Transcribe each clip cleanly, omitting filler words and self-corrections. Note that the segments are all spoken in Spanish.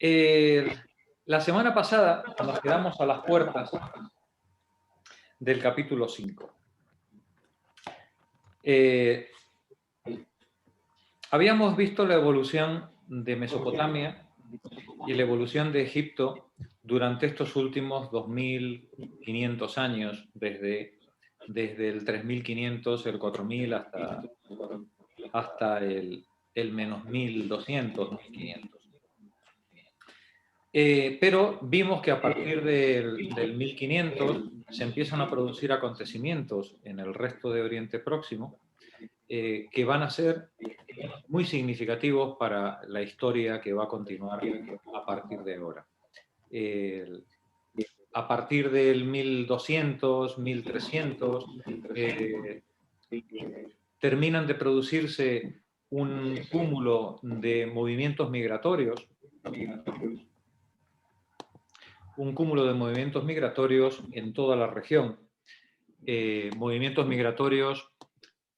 Eh, la semana pasada nos quedamos a las puertas del capítulo 5. Habíamos visto la evolución de Mesopotamia y la evolución de Egipto durante estos últimos 2500 años, desde el 3500, el 4000 hasta el menos 1200, 1500. Pero vimos que a partir del 1500 se empiezan a producir acontecimientos en el resto de Oriente Próximo que van a ser muy significativos para la historia que va a continuar a partir de ahora. A partir del 1200, 1300, terminan de producirse un cúmulo de movimientos migratorios en toda la región. Movimientos migratorios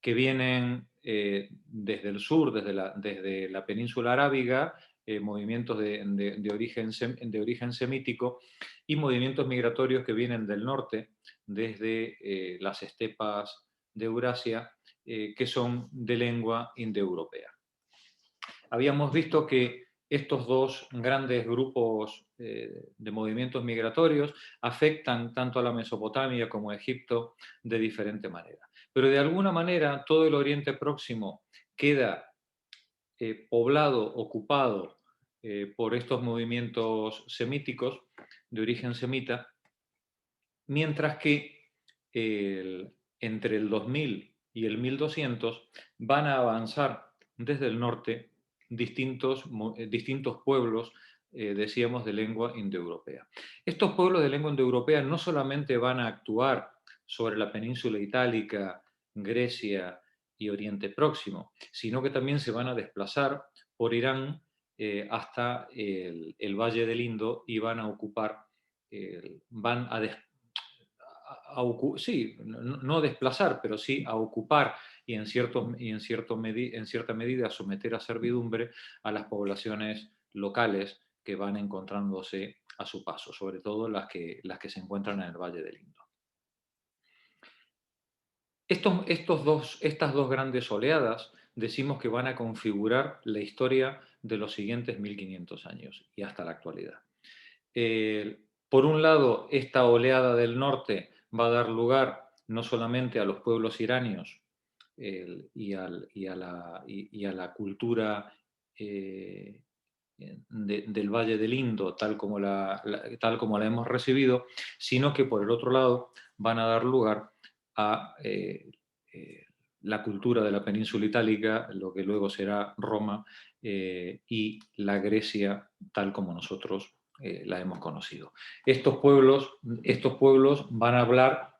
que vienen desde el sur, desde la península arábiga, movimientos de origen semítico, y movimientos migratorios que vienen del norte, desde las estepas de Eurasia, que son de lengua indoeuropea. Habíamos visto que estos dos grandes grupos de movimientos migratorios afectan tanto a la Mesopotamia como a Egipto de diferente manera. Pero de alguna manera todo el Oriente Próximo queda poblado, ocupado por estos movimientos semíticos de origen semita, mientras que entre el 2000 y el 1200 van a avanzar desde el norte distintos pueblos, decíamos, de lengua indoeuropea. Estos pueblos de lengua indoeuropea no solamente van a actuar sobre la península itálica, Grecia y Oriente Próximo, sino que también se van a desplazar por Irán hasta el Valle del Indo y van a ocupar, sí, no desplazar, pero sí a ocupar y en cierta medida someter a servidumbre a las poblaciones locales que van encontrándose a su paso, sobre todo las que se encuentran en el Valle del Indo. Estas dos grandes oleadas decimos que van a configurar la historia de los siguientes 1500 años y hasta la actualidad. Por un lado, esta oleada del norte va a dar lugar no solamente a los pueblos iranios y a la cultura del Valle del Indo, tal como la hemos recibido, sino que por el otro lado van a dar lugar a la cultura de la península itálica, lo que luego será Roma, y la Grecia tal como nosotros la hemos conocido. Estos pueblos van a hablar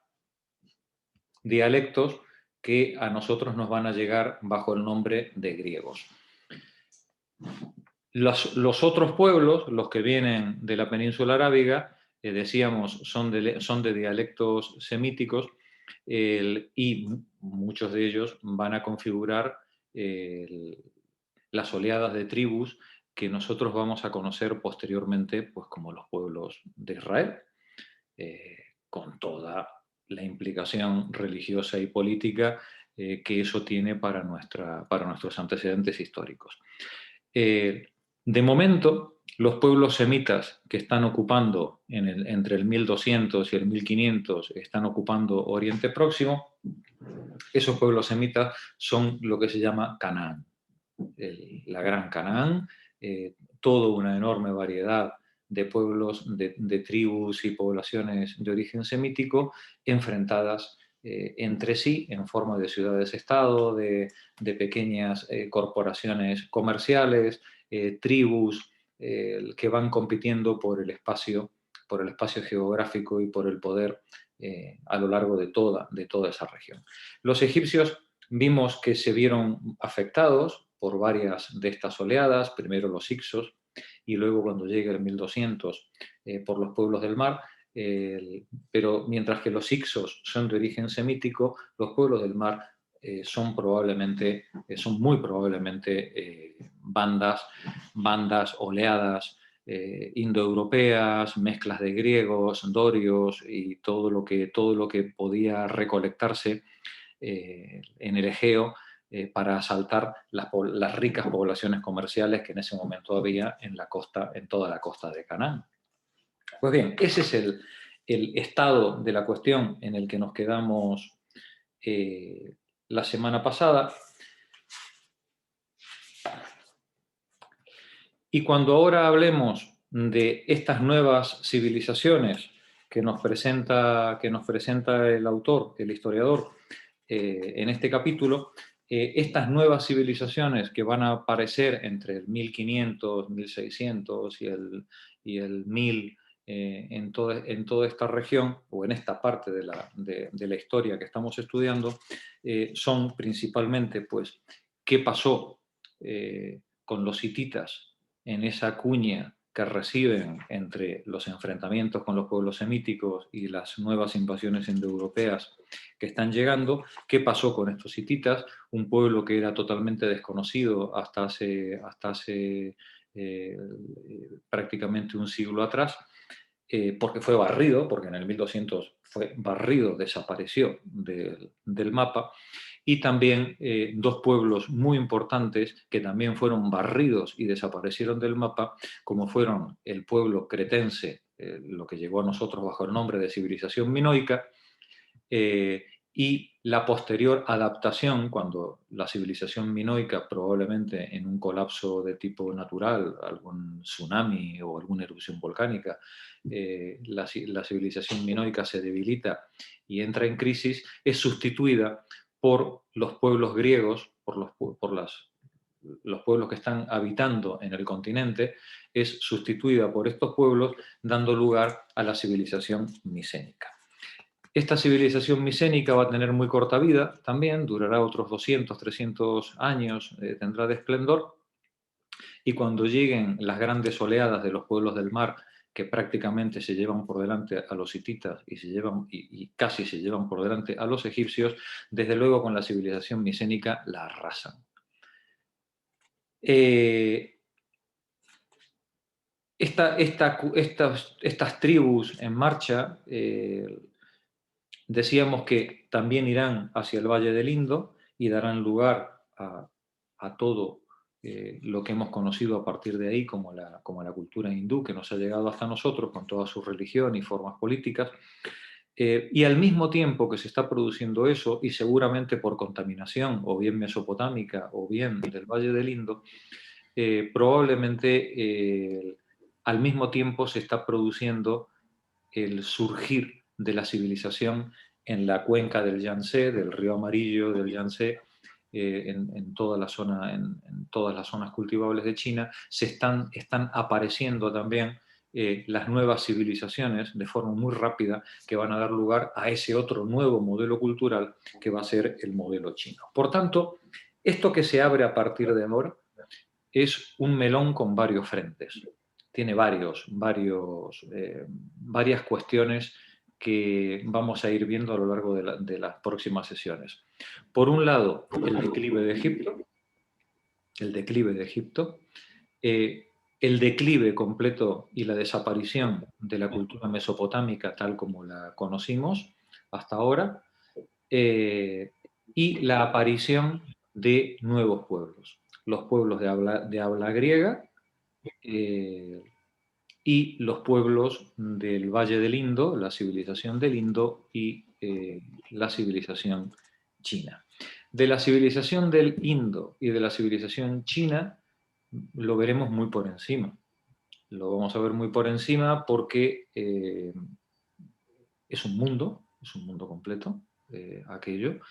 dialectos que a nosotros nos van a llegar bajo el nombre de griegos. Los otros pueblos, los que vienen de la península arábiga, decíamos, son de dialectos semíticos, y muchos de ellos van a configurar las oleadas de tribus que nosotros vamos a conocer posteriormente pues, como los pueblos de Israel, con toda la implicación religiosa y política que eso tiene para nuestros antecedentes históricos. De momento, los pueblos semitas que están ocupando entre el 1200 y el 1500 están ocupando Oriente Próximo, esos pueblos semitas son lo que se llama Canaán, la Gran Canaán, toda una enorme variedad de pueblos, de tribus y poblaciones de origen semítico enfrentadas entre sí en forma de ciudades-estado, de pequeñas corporaciones comerciales, tribus que van compitiendo por el espacio geográfico y por el poder a lo largo de toda esa región. Los egipcios vimos que se vieron afectados por varias de estas oleadas, primero los Hicsos y luego cuando llegue el 1200 por los pueblos del mar, pero mientras que los Hicsos son de origen semítico, los pueblos del mar son muy probablemente bandas, oleadas indoeuropeas, mezclas de griegos, dorios y todo lo que podía recolectarse en el Egeo para asaltar las ricas poblaciones comerciales que en ese momento había en toda la costa de Canaán. Pues bien, ese es el estado de la cuestión en el que nos quedamos la semana pasada. Y cuando ahora hablemos de estas nuevas civilizaciones que nos presenta el autor, el historiador, en este capítulo, estas nuevas civilizaciones que van a aparecer entre el 1500, 1600 y el 1000 en toda esta región, o en esta parte de la historia que estamos estudiando, son principalmente, pues, qué pasó con los hititas en esa cuña que reciben entre los enfrentamientos con los pueblos semíticos y las nuevas invasiones indoeuropeas que están llegando. ¿Qué pasó con estos hititas? Un pueblo que era totalmente desconocido hasta hace prácticamente un siglo atrás, porque fue barrido, porque en el 1200 fue barrido, desapareció del mapa, y también dos pueblos muy importantes que también fueron barridos y desaparecieron del mapa, como fueron el pueblo cretense, lo que llegó a nosotros bajo el nombre de civilización minoica, y la posterior adaptación, cuando la civilización minoica, probablemente en un colapso de tipo natural, algún tsunami o alguna erupción volcánica, la civilización minoica se debilita y entra en crisis, es sustituida por los pueblos griegos, por los pueblos que están habitando en el continente, es sustituida por estos pueblos, dando lugar a la civilización micénica. Esta civilización micénica va a tener muy corta vida también, durará otros 200, 300 años, tendrá de esplendor, y cuando lleguen las grandes oleadas de los pueblos del mar, que prácticamente se llevan por delante a los hititas y casi se llevan por delante a los egipcios, desde luego con la civilización micénica la arrasan. Estas tribus en marcha, decíamos que también irán hacia el Valle del Indo y darán lugar a todo lo que hemos conocido a partir de ahí como la cultura hindú, que nos ha llegado hasta nosotros con toda su religión y formas políticas. Y al mismo tiempo que se está produciendo eso, y seguramente por contaminación, o bien mesopotámica, o bien del Valle del Indo, probablemente al mismo tiempo se está produciendo el surgir de la civilización en la cuenca del Yangtze, del río Amarillo, del Yangtze, en todas las zonas cultivables de China, están apareciendo también las nuevas civilizaciones de forma muy rápida que van a dar lugar a ese otro nuevo modelo cultural que va a ser el modelo chino. Por tanto, esto que se abre a partir de ahora es un melón con varios frentes. Tiene varias cuestiones que vamos a ir viendo a lo largo de las próximas sesiones. Por un lado, el declive de Egipto, el declive completo y la desaparición de la cultura mesopotámica tal como la conocimos hasta ahora, y la aparición de nuevos pueblos. Los pueblos de habla griega, y los pueblos del Valle del Indo, la civilización del Indo y la civilización china. De la civilización del Indo y de la civilización china lo veremos muy por encima. Lo vamos a ver muy por encima porque es un mundo completo, aquello,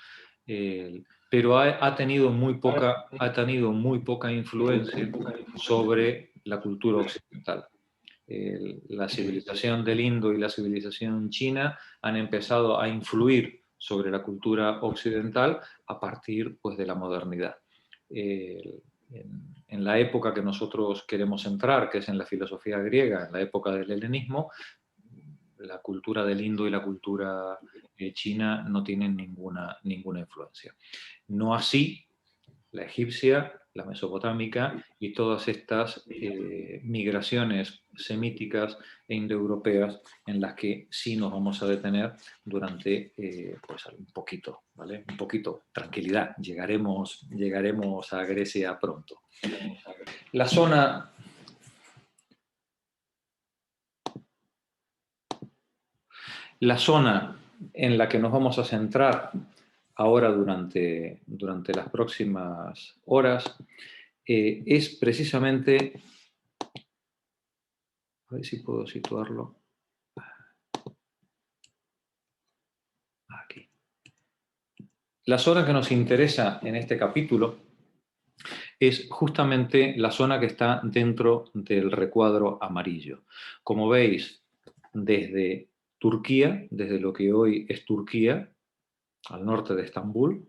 pero ha tenido muy poca influencia sobre la cultura occidental. La civilización del Indo y la civilización china han empezado a influir sobre la cultura occidental a partir, pues, de la modernidad. En la época que nosotros queremos entrar, que es en la filosofía griega, en la época del helenismo, la cultura del Indo y la cultura china no tienen ninguna influencia. No así la egipcia, la mesopotámica y todas estas migraciones semíticas e indoeuropeas en las que sí nos vamos a detener durante pues un poquito, ¿vale? Un poquito, tranquilidad, llegaremos a Grecia pronto. La zona en la que nos vamos a centrar ahora durante las próximas horas es precisamente, a ver si puedo situarlo, aquí. La zona que nos interesa en este capítulo es justamente la zona que está dentro del recuadro amarillo. Como veis, desde Turquía, desde lo que hoy es Turquía, al norte de Estambul,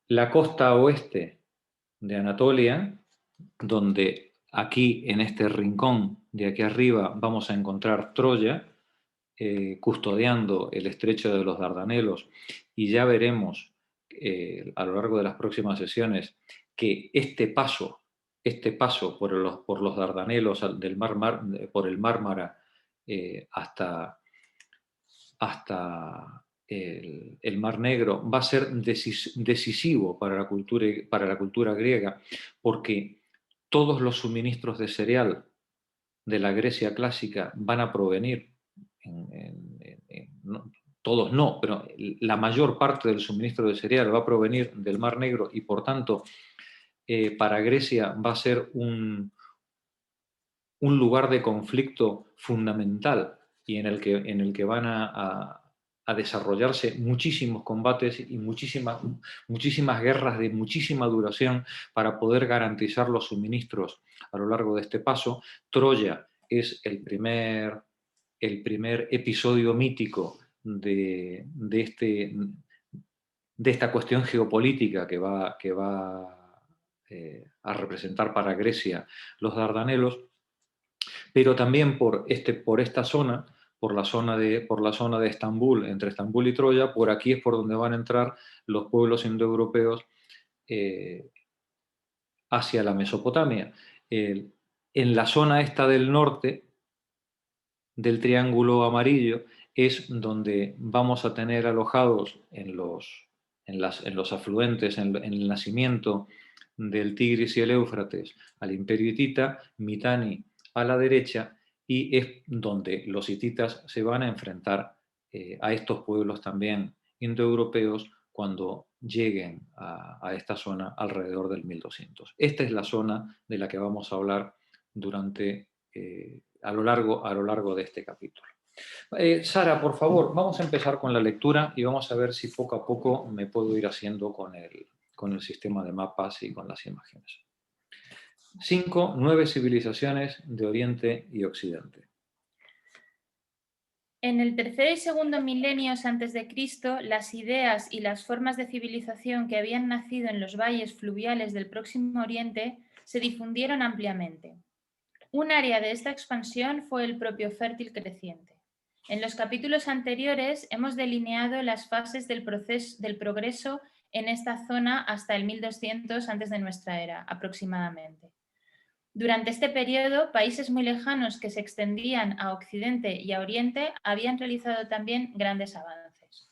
la costa oeste de Anatolia, donde aquí en este rincón de aquí arriba vamos a encontrar Troya, custodiando el estrecho de los Dardanelos, y ya veremos a lo largo de las próximas sesiones que este paso por los Dardanelos por el Mármara hasta el Mar Negro va a ser decisivo para la cultura griega, porque todos los suministros de cereal de la Grecia clásica van a provenir, todos no, pero la mayor parte del suministro de cereal va a provenir del Mar Negro y por tanto para Grecia va a ser un lugar de conflicto fundamental y en el que van a desarrollarse muchísimos combates y muchísimas guerras de muchísima duración para poder garantizar los suministros a lo largo de este paso. Troya es el primer episodio mítico de esta cuestión geopolítica que va a representar para Grecia los Dardanelos, pero también por esta zona, por la zona de Estambul, entre Estambul y Troya, por aquí es por donde van a entrar los pueblos indoeuropeos hacia la Mesopotamia. En la zona esta del norte, del triángulo amarillo, es donde vamos a tener alojados en los afluentes, en el nacimiento del Tigris y el Éufrates, al imperio hitita, Mitanni a la derecha, y es donde los hititas se van a enfrentar a estos pueblos también indoeuropeos cuando lleguen a esta zona alrededor del 1200. Esta es la zona de la que vamos a hablar durante a lo largo de este capítulo. Sara, por favor, vamos a empezar con la lectura y vamos a ver si poco a poco me puedo ir haciendo con el sistema de mapas y con las imágenes. 5 nueve civilizaciones de Oriente y Occidente. En el tercer y segundo milenios antes de Cristo, las ideas y las formas de civilización que habían nacido en los valles fluviales del Próximo Oriente se difundieron ampliamente. Un área de esta expansión fue el propio fértil creciente. En los capítulos anteriores hemos delineado las fases del progreso en esta zona hasta el 1200 antes de nuestra era, aproximadamente. Durante este periodo, países muy lejanos que se extendían a Occidente y a Oriente habían realizado también grandes avances.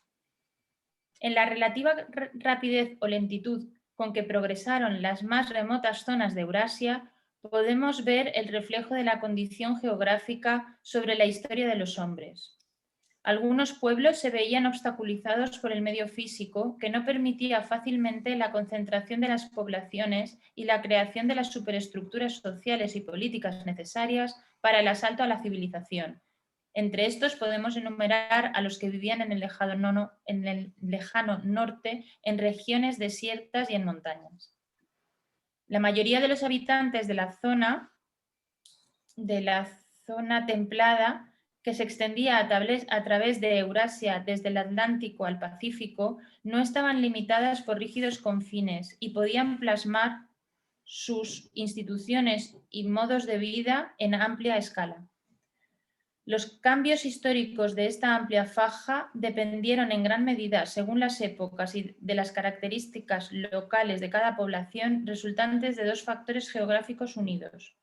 En la relativa rapidez o lentitud con que progresaron las más remotas zonas de Eurasia, podemos ver el reflejo de la condición geográfica sobre la historia de los hombres. Algunos pueblos se veían obstaculizados por el medio físico que no permitía fácilmente la concentración de las poblaciones y la creación de las superestructuras sociales y políticas necesarias para el asalto a la civilización. Entre estos podemos enumerar a los que vivían en el lejano norte, en regiones desiertas y en montañas. La mayoría de los habitantes de la zona templada, que se extendía a través de Eurasia desde el Atlántico al Pacífico, no estaban limitadas por rígidos confines y podían plasmar sus instituciones y modos de vida en amplia escala. Los cambios históricos de esta amplia faja dependieron en gran medida, según las épocas y de las características locales de cada población, resultantes de dos factores geográficos unidos: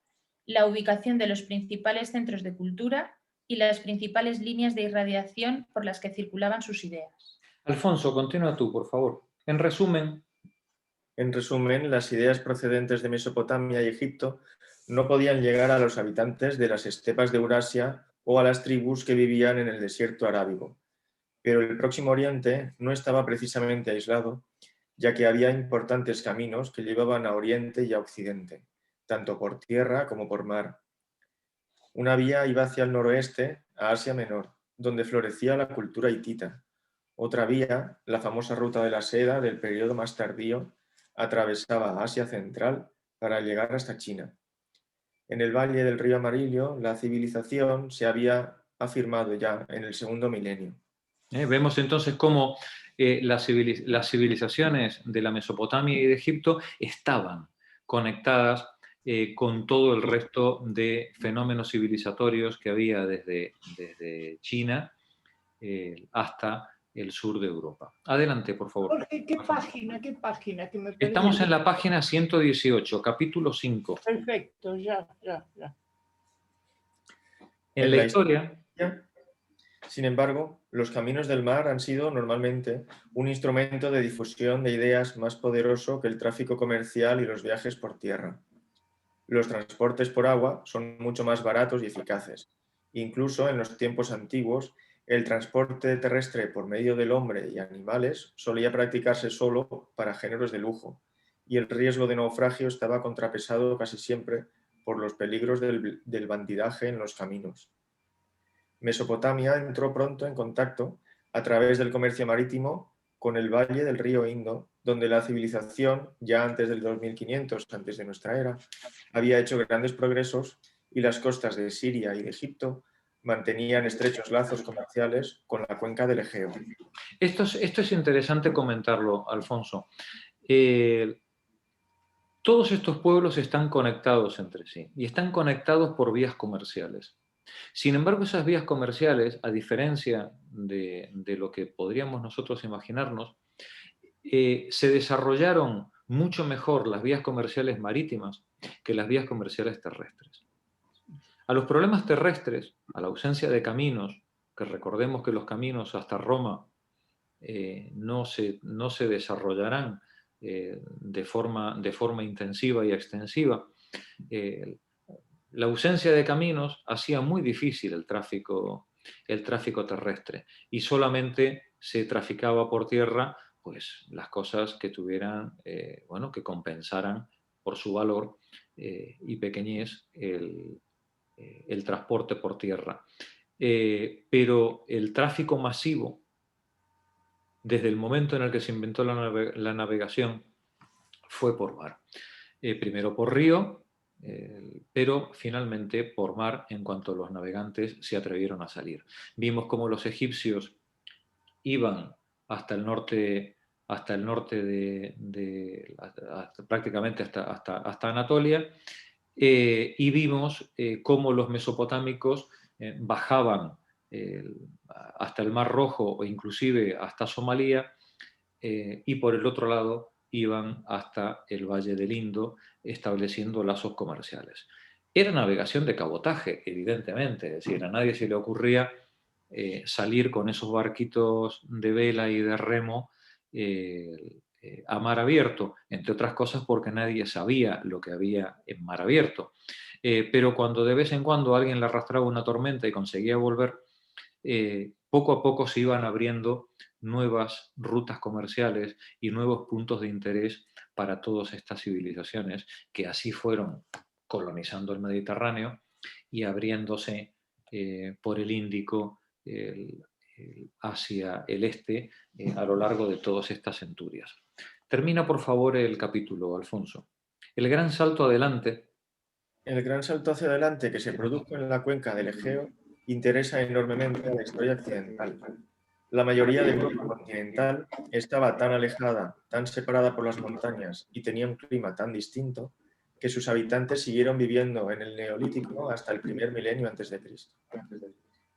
la ubicación de los principales centros de cultura y las principales líneas de irradiación por las que circulaban sus ideas. Alfonso, continúa tú, por favor. En resumen, las ideas procedentes de Mesopotamia y Egipto no podían llegar a los habitantes de las estepas de Eurasia o a las tribus que vivían en el desierto arábigo. Pero el Próximo Oriente no estaba precisamente aislado, ya que había importantes caminos que llevaban a Oriente y a Occidente, tanto por tierra como por mar. Una vía iba hacia el noroeste, a Asia Menor, donde florecía la cultura hitita. Otra vía, la famosa ruta de la seda del periodo más tardío, atravesaba Asia Central para llegar hasta China. En el valle del río Amarillo, la civilización se había afirmado ya en el segundo milenio. vemos entonces cómo las civilizaciones de la Mesopotamia y de Egipto estaban conectadas con todo el resto de fenómenos civilizatorios que había desde China hasta el sur de Europa. Adelante, por favor. Jorge, ¿qué página? Que me perdí. Estamos en la página 118, capítulo 5. Perfecto, ya. En la historia... Sin embargo, los caminos del mar han sido normalmente un instrumento de difusión de ideas más poderoso que el tráfico comercial y los viajes por tierra. Los transportes por agua son mucho más baratos y eficaces. Incluso en los tiempos antiguos, el transporte terrestre por medio del hombre y animales solía practicarse solo para géneros de lujo, y el riesgo de naufragio estaba contrapesado casi siempre por los peligros del bandidaje en los caminos. Mesopotamia entró pronto en contacto, a través del comercio marítimo, con el valle del río Indo, donde la civilización, ya antes del 2500, antes de nuestra era, había hecho grandes progresos, y las costas de Siria y de Egipto mantenían estrechos lazos comerciales con la cuenca del Egeo. Esto es interesante comentarlo, Alfonso. Todos estos pueblos están conectados entre sí y están conectados por vías comerciales. Sin embargo, esas vías comerciales, a diferencia de lo que podríamos nosotros imaginarnos, se desarrollaron mucho mejor las vías comerciales marítimas que las vías comerciales terrestres. A los problemas terrestres, a la ausencia de caminos, que recordemos que los caminos hasta Roma no se desarrollarán de forma intensiva y extensiva, la ausencia de caminos hacía muy difícil el tráfico terrestre, y solamente se traficaba por tierra pues las cosas que tuvieran, que compensaran por su valor y pequeñez el transporte por tierra. Pero el tráfico masivo, desde el momento en el que se inventó la navegación, fue por mar. Primero por río, pero finalmente por mar en cuanto los navegantes se atrevieron a salir. Vimos cómo los egipcios iban hasta el norte prácticamente hasta Anatolia, y vimos cómo los mesopotámicos bajaban hasta el Mar Rojo o inclusive hasta Somalia, y por el otro lado iban hasta el Valle del Indo, estableciendo lazos comerciales. Era navegación de cabotaje, evidentemente, es decir, a nadie se le ocurría salir con esos barquitos de vela y de remo a mar abierto, entre otras cosas porque nadie sabía lo que había en mar abierto. Pero cuando de vez en cuando alguien le arrastraba una tormenta y conseguía volver, poco a poco se iban abriendo nuevas rutas comerciales y nuevos puntos de interés para todas estas civilizaciones que así fueron colonizando el Mediterráneo y abriéndose por el Índico hacia el este a lo largo de todas estas centurias. Termina, por favor, el capítulo, Alfonso. El gran salto adelante. El gran salto hacia adelante que se produjo en la cuenca del Egeo interesa enormemente a la historia occidental. La mayoría de Europa continental estaba tan alejada, tan separada por las montañas y tenía un clima tan distinto que sus habitantes siguieron viviendo en el Neolítico hasta el primer milenio antes de Cristo.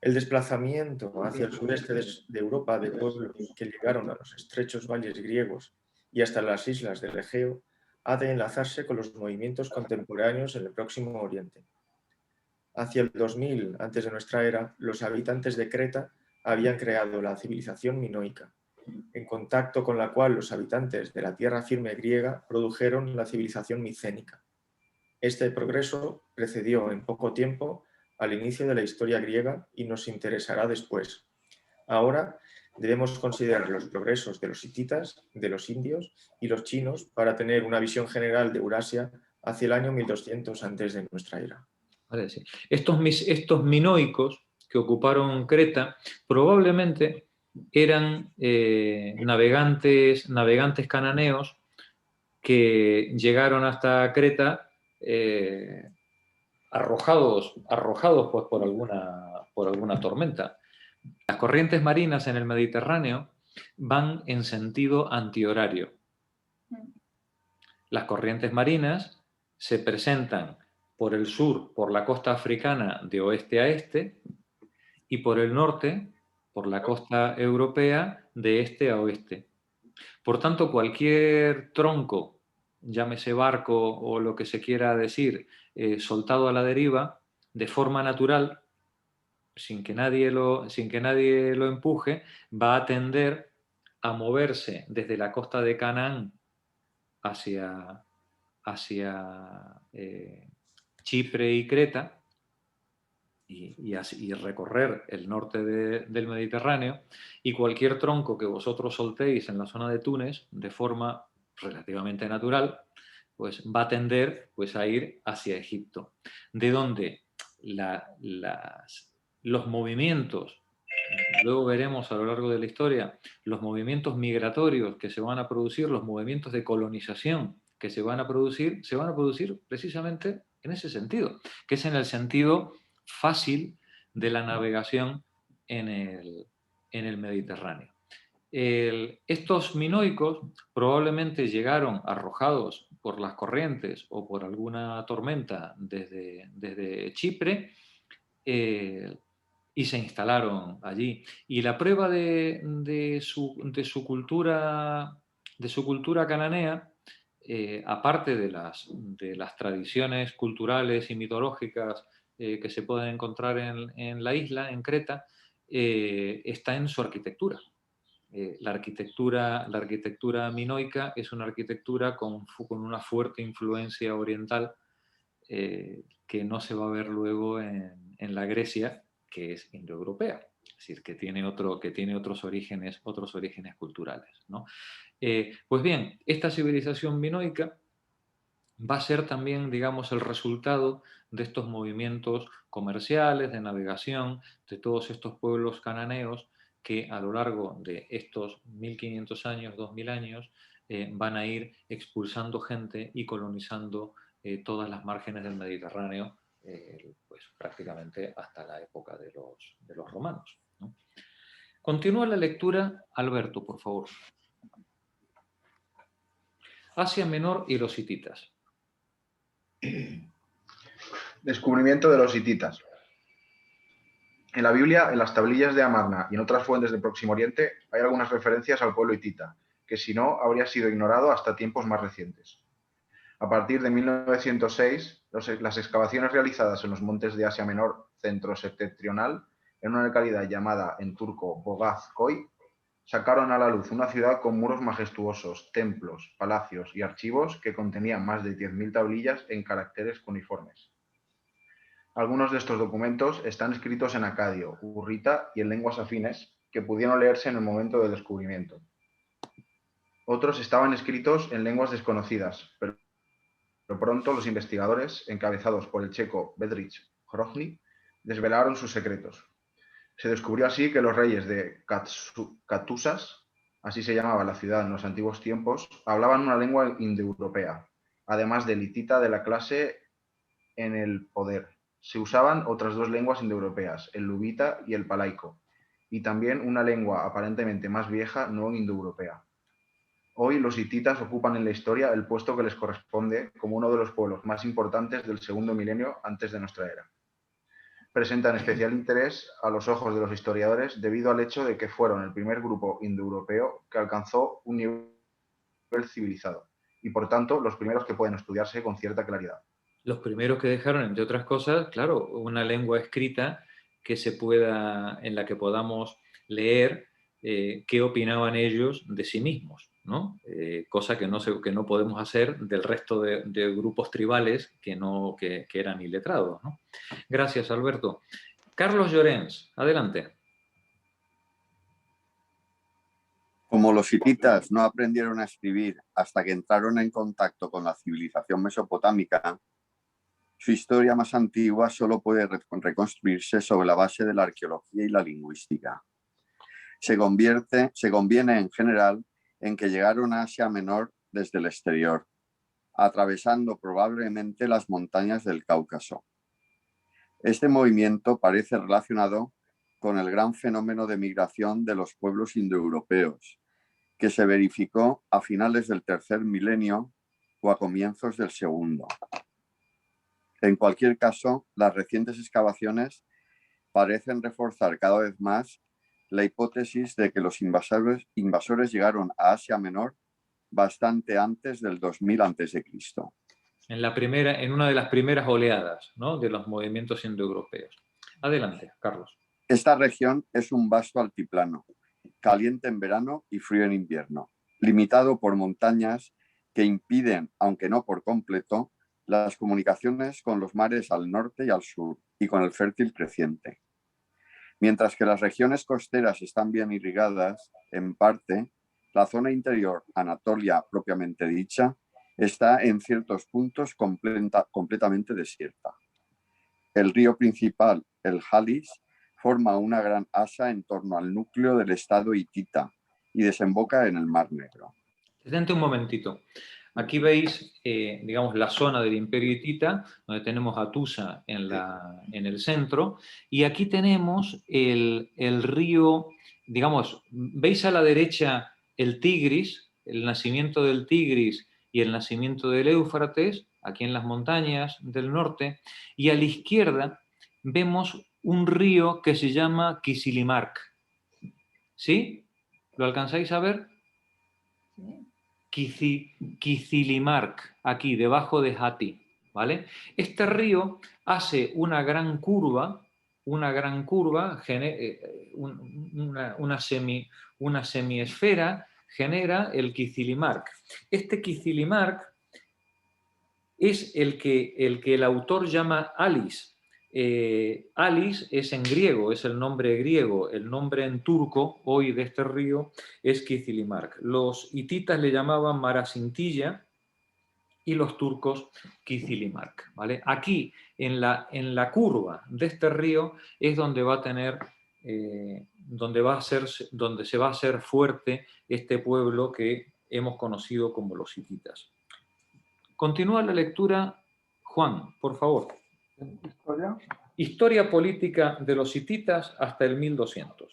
El desplazamiento hacia el sureste de Europa de pueblos que llegaron a los estrechos valles griegos y hasta las islas del Egeo ha de enlazarse con los movimientos contemporáneos en el Próximo Oriente. Hacia el 2000 antes de nuestra era, los habitantes de Creta habían creado la civilización minoica, en contacto con la cual los habitantes de la tierra firme griega produjeron la civilización micénica. Este progreso precedió en poco tiempo al inicio de la historia griega y nos interesará después. Ahora debemos considerar los progresos de los hititas, de los indios y los chinos para tener una visión general de Eurasia hacia el año 1200 antes de nuestra era. Vale, sí. Estos minoicos que ocuparon Creta probablemente eran navegantes cananeos que llegaron hasta Creta arrojados pues, por alguna tormenta. Las corrientes marinas en el Mediterráneo van en sentido antihorario. Las corrientes marinas se presentan por el sur, por la costa africana de oeste a este, y por el norte, por la costa europea de este a oeste. Por tanto, cualquier tronco, llámese barco o lo que se quiera decir, soltado a la deriva, de forma natural, sin que nadie lo empuje, va a tender a moverse desde la costa de Canaán hacia Chipre y Creta y recorrer el norte del Mediterráneo, y cualquier tronco que vosotros soltéis en la zona de Túnez de forma relativamente natural, pues va a tender pues, a ir hacia Egipto, de donde los movimientos, luego veremos a lo largo de la historia, los movimientos migratorios que se van a producir, los movimientos de colonización que se van a producir precisamente en ese sentido, que es en el sentido fácil de la navegación en el Mediterráneo. Estos minoicos probablemente llegaron arrojados por las corrientes o por alguna tormenta desde Chipre y se instalaron allí. Y la prueba de su cultura cananea, aparte de las tradiciones culturales y mitológicas que se pueden encontrar en la isla, en Creta, está en su arquitectura. La arquitectura minoica es una arquitectura con una fuerte influencia oriental que no se va a ver luego en la Grecia, que es indoeuropea, es decir, que tiene otros orígenes culturales, ¿no? Pues bien, esta civilización minoica va a ser también, digamos, el resultado de estos movimientos comerciales, de navegación, de todos estos pueblos cananeos que a lo largo de estos 1500 años, 2000 años, van a ir expulsando gente y colonizando todas las márgenes del Mediterráneo, pues prácticamente hasta la época de los romanos, ¿no? Continúa la lectura, Alberto, por favor. Asia Menor y los hititas. Descubrimiento de los hititas. En la Biblia, en las tablillas de Amarna y en otras fuentes del Próximo Oriente hay algunas referencias al pueblo hitita, que si no, habría sido ignorado hasta tiempos más recientes. A partir de 1906, las excavaciones realizadas en los montes de Asia Menor centro-septentrional, en una localidad llamada en turco Bogaz-Koy, sacaron a la luz una ciudad con muros majestuosos, templos, palacios y archivos que contenían más de 10.000 tablillas en caracteres cuneiformes. Algunos de estos documentos están escritos en acadio, hurrita y en lenguas afines que pudieron leerse en el momento del descubrimiento. Otros estaban escritos en lenguas desconocidas, pero pronto los investigadores, encabezados por el checo Bedřich Hrojný, desvelaron sus secretos. Se descubrió así que los reyes de Katusas, así se llamaba la ciudad en los antiguos tiempos, hablaban una lengua indoeuropea, además del hitita de la clase en el poder. Se usaban otras dos lenguas indoeuropeas, el luvita y el palaico, y también una lengua aparentemente más vieja no indoeuropea. Hoy los hititas ocupan en la historia el puesto que les corresponde como uno de los pueblos más importantes del segundo milenio antes de nuestra era. presentan especial interés a los ojos de los historiadores debido al hecho de que fueron el primer grupo indoeuropeo que alcanzó un nivel civilizado y, por tanto, los primeros que pueden estudiarse con cierta claridad. Los primeros que dejaron, entre otras cosas, claro, una lengua escrita que se pueda, en la que podamos leer qué opinaban ellos de sí mismos, ¿no? Cosa que no podemos hacer del resto de grupos tribales que eran iletrados, ¿no? Gracias, Alberto. Carlos Llorens, adelante. Como los hititas no aprendieron a escribir hasta que entraron en contacto con la civilización mesopotámica, su historia más antigua solo puede reconstruirse sobre la base de la arqueología y la lingüística. Se conviene en general en que llegaron a Asia Menor desde el exterior, atravesando probablemente las montañas del Cáucaso. Este movimiento parece relacionado con el gran fenómeno de migración de los pueblos indoeuropeos, que se verificó a finales del tercer milenio o a comienzos del segundo. En cualquier caso, las recientes excavaciones parecen reforzar cada vez más la hipótesis de que los invasores llegaron a Asia Menor bastante antes del 2000 a.C. En una de las primeras oleadas, ¿no?, de los movimientos indoeuropeos. Adelante, Carlos. Esta región es un vasto altiplano, caliente en verano y frío en invierno, limitado por montañas que impiden, aunque no por completo, las comunicaciones con los mares al norte y al sur y con el fértil creciente. Mientras que las regiones costeras están bien irrigadas, en parte, la zona interior, Anatolia propiamente dicha, está en ciertos puntos completamente desierta. El río principal, el Halis, forma una gran asa en torno al núcleo del estado hitita y desemboca en el Mar Negro. Detente un momentito. Aquí veis, digamos, la zona del Imperio Hitita, donde tenemos a Tusa en el centro, y aquí tenemos el río, digamos, veis a la derecha el Tigris, el nacimiento del Tigris y el nacimiento del Éufrates, aquí en las montañas del norte, y a la izquierda vemos un río que se llama Kizilimark. ¿Sí? ¿Lo alcanzáis a ver? Kizilimark, aquí debajo de Hati, ¿vale? Este río hace una gran curva, una semiesfera, genera el Kizilimark. Este Kizilimark es el que el autor llama Alis. Alis es en griego, es el nombre griego. El nombre en turco hoy de este río es Kizilimark. Los hititas le llamaban Marasintilla y los turcos Kizilimark, ¿vale? Aquí, en la curva de este río, es donde va a tener, donde se va a hacer fuerte este pueblo que hemos conocido como los hititas. Continúa la lectura, Juan, por favor. ¿Historia? Historia política de los hititas hasta el 1200.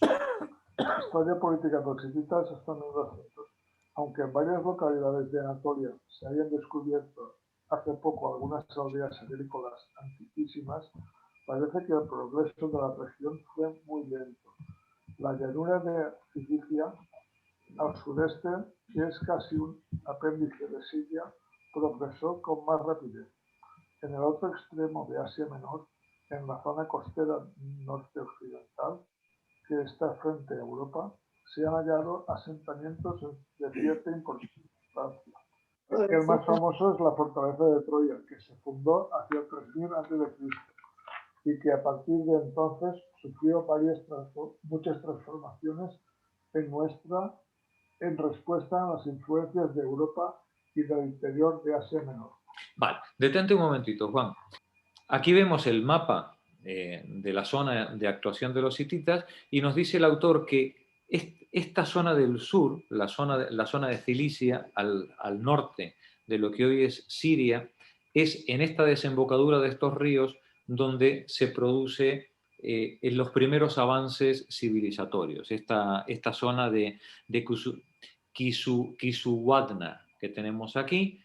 Historia política de los hititas hasta 1200. Aunque en varias localidades de Anatolia se hayan descubierto hace poco algunas aldeas agrícolas antiquísimas, parece que el progreso de la región fue muy lento. La llanura de Cilicia, al sureste, que es casi un apéndice de Siria, progresó con más rapidez. En el otro extremo de Asia Menor, en la zona costera norte-occidental, que está frente a Europa, se han hallado asentamientos de cierta importancia. El más famoso es la fortaleza de Troya, que se fundó hacia el 3000 a.C. y que a partir de entonces sufrió muchas transformaciones en respuesta a las influencias de Europa y del interior de Asia Menor. Vale, detente un momentito, Juan. Aquí vemos el mapa de la zona de actuación de los hititas y nos dice el autor que esta zona del sur, la zona de Cilicia, al norte de lo que hoy es Siria, es en esta desembocadura de estos ríos donde se produce en los primeros avances civilizatorios. Esta zona de Kisuwadna que tenemos aquí,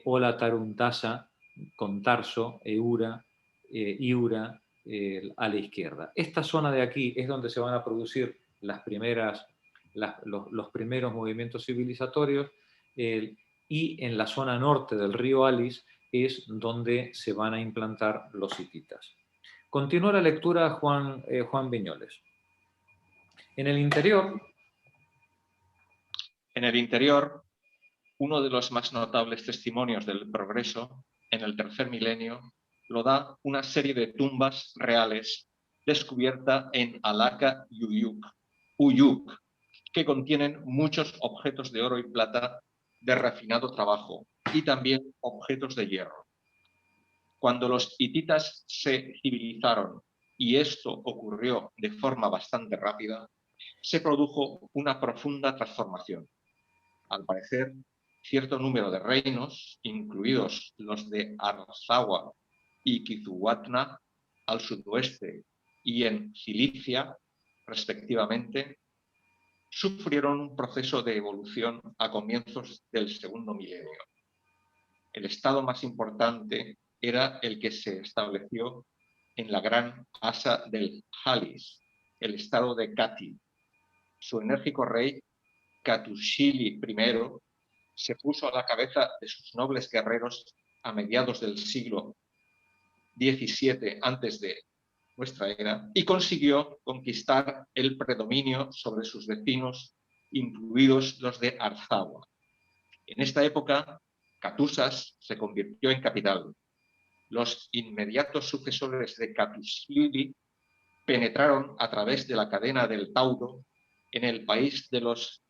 o la Taruntasa con Tarso, Eura, Iura, a la izquierda. Esta zona de aquí es donde se van a producir los primeros movimientos civilizatorios, y en la zona norte del río Alice es donde se van a implantar los hititas. Continúa la lectura Juan Viñoles. En el interior, uno de los más notables testimonios del progreso en el tercer milenio lo da una serie de tumbas reales descubierta en Alaka Uyuk, que contienen muchos objetos de oro y plata de refinado trabajo y también objetos de hierro. Cuando los hititas se civilizaron, y esto ocurrió de forma bastante rápida, se produjo una profunda transformación. Al parecer, cierto número de reinos, incluidos los de Arzawa y Kizuwatna, al sudoeste y en Cilicia, respectivamente, sufrieron un proceso de evolución a comienzos del segundo milenio. El estado más importante era el que se estableció en la gran Asa del Halis, el estado de Kati. Su enérgico rey, Katushili I, se puso a la cabeza de sus nobles guerreros a mediados del siglo XVII antes de nuestra era y consiguió conquistar el predominio sobre sus vecinos, incluidos los de Arzawa. En esta época, Katusas se convirtió en capital. Los inmediatos sucesores de Katushili penetraron a través de la cadena del Tauro en el país de los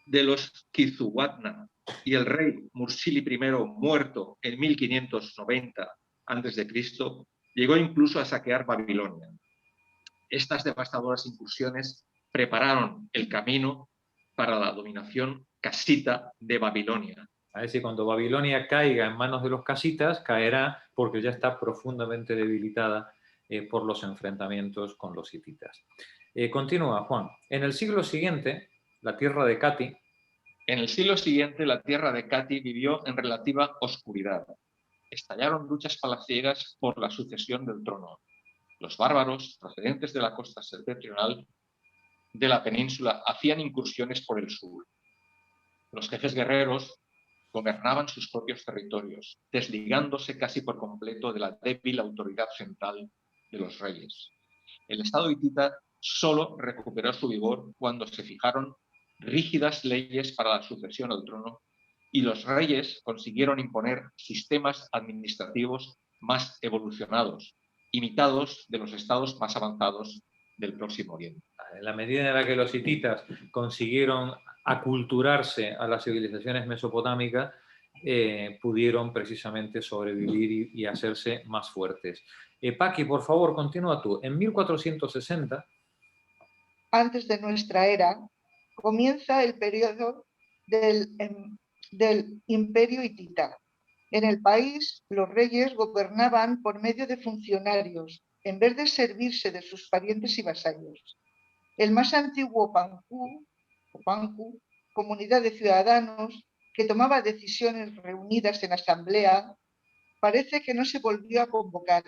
de los Kizuwatna, y el rey Mursili I, muerto en 1590 a.C., llegó incluso a saquear Babilonia. Estas devastadoras incursiones prepararon el camino para la dominación casita de Babilonia. A ver si cuando Babilonia caiga en manos de los casitas, caerá porque ya está profundamente debilitada por los enfrentamientos con los hititas. Continúa, Juan. En el siglo siguiente, la tierra de Kati. En el siglo siguiente, la tierra de Kati vivió en relativa oscuridad. Estallaron luchas palaciegas por la sucesión del trono. Los bárbaros, procedentes de la costa septentrional de la península, hacían incursiones por el sur. Los jefes guerreros gobernaban sus propios territorios, desligándose casi por completo de la débil autoridad central de los reyes. El estado hitita solo recuperó su vigor cuando se fijaron rígidas leyes para la sucesión al trono y los reyes consiguieron imponer sistemas administrativos más evolucionados, imitados de los estados más avanzados del Próximo Oriente. En la medida en la que los hititas consiguieron aculturarse a las civilizaciones mesopotámicas, pudieron precisamente sobrevivir y hacerse más fuertes. Paqui, por favor, continúa tú. En 1460... Antes de nuestra era, comienza el periodo del Imperio Hitita. En el país, los reyes gobernaban por medio de funcionarios, en vez de servirse de sus parientes y vasallos. El más antiguo Panku, comunidad de ciudadanos que tomaba decisiones reunidas en asamblea, parece que no se volvió a convocar.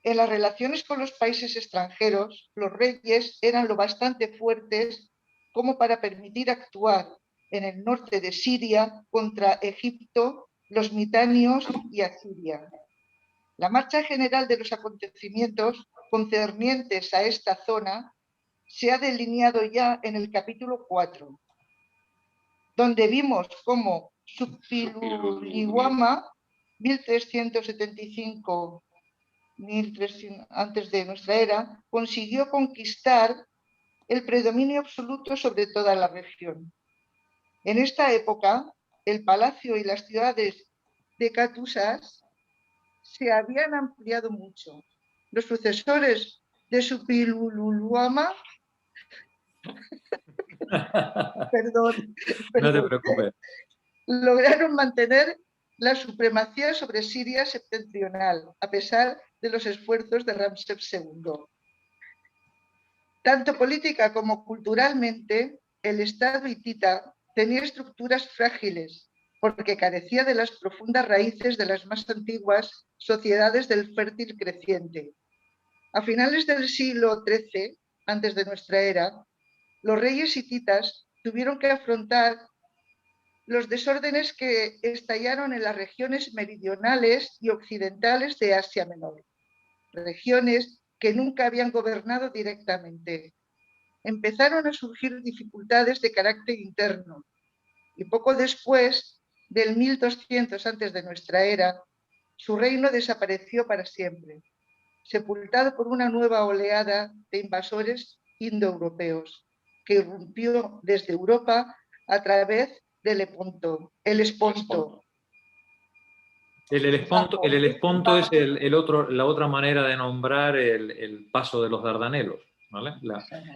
En las relaciones con los países extranjeros, los reyes eran lo bastante fuertes como para permitir actuar en el norte de Siria contra Egipto, los mitanios y Asiria. La marcha general de los acontecimientos concernientes a esta zona se ha delineado ya en el capítulo 4, donde vimos cómo Suppiluliuma, 1375 antes de nuestra era, consiguió conquistar el predominio absoluto sobre toda la región. En esta época, el palacio y las ciudades de Katusas se habían ampliado mucho. Los sucesores de Suppiluliuma perdón, No te preocupes. lograron mantener la supremacía sobre Siria septentrional, a pesar de los esfuerzos de Ramsés II. Tanto política como culturalmente, el Estado hitita tenía estructuras frágiles porque carecía de las profundas raíces de las más antiguas sociedades del fértil creciente. A finales del siglo XIII, antes de nuestra era, los reyes hititas tuvieron que afrontar los desórdenes que estallaron en las regiones meridionales y occidentales de Asia Menor, regiones que nunca habían gobernado directamente. Empezaron a surgir dificultades de carácter interno y poco después del 1200 antes de nuestra era, su reino desapareció para siempre, sepultado por una nueva oleada de invasores indoeuropeos que irrumpió desde Europa a través del Esponto. El Helesponto es la otra manera de nombrar el paso de los Dardanelos, ¿vale?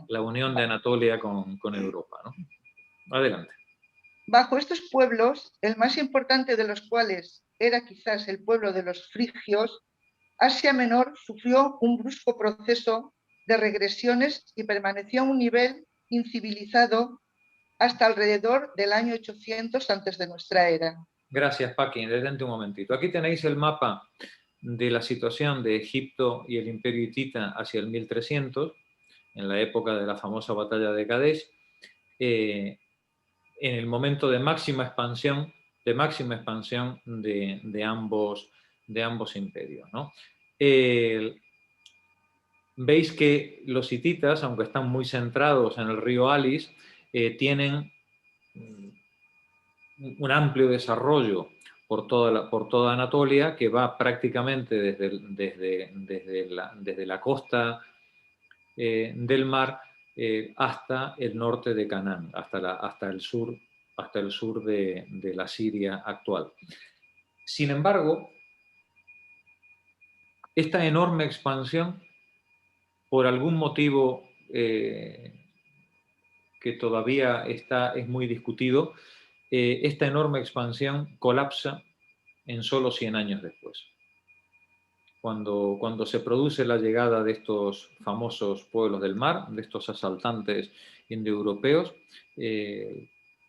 La unión de Anatolia con Europa, ¿no? Adelante. Bajo estos pueblos, el más importante de los cuales era quizás el pueblo de los frigios, Asia Menor sufrió un brusco proceso de regresiones y permaneció a un nivel incivilizado hasta alrededor del año 800 antes de nuestra era. Gracias, Paqui. Detente un momentito. Aquí tenéis el mapa de la situación de Egipto y el Imperio hitita hacia el 1300, en la época de la famosa batalla de Kadesh, en el momento de máxima expansión de ambos imperios, ¿no? Veis que los hititas, aunque están muy centrados en el río Alis, tienen un amplio desarrollo por toda Anatolia, que va prácticamente desde la costa del mar hasta el norte de Canaán, hasta el sur de la Siria actual. Sin embargo, esta enorme expansión, por algún motivo que todavía es muy discutido, esta enorme expansión colapsa en solo 100 años después. Cuando se produce la llegada de estos famosos pueblos del mar, de estos asaltantes indoeuropeos,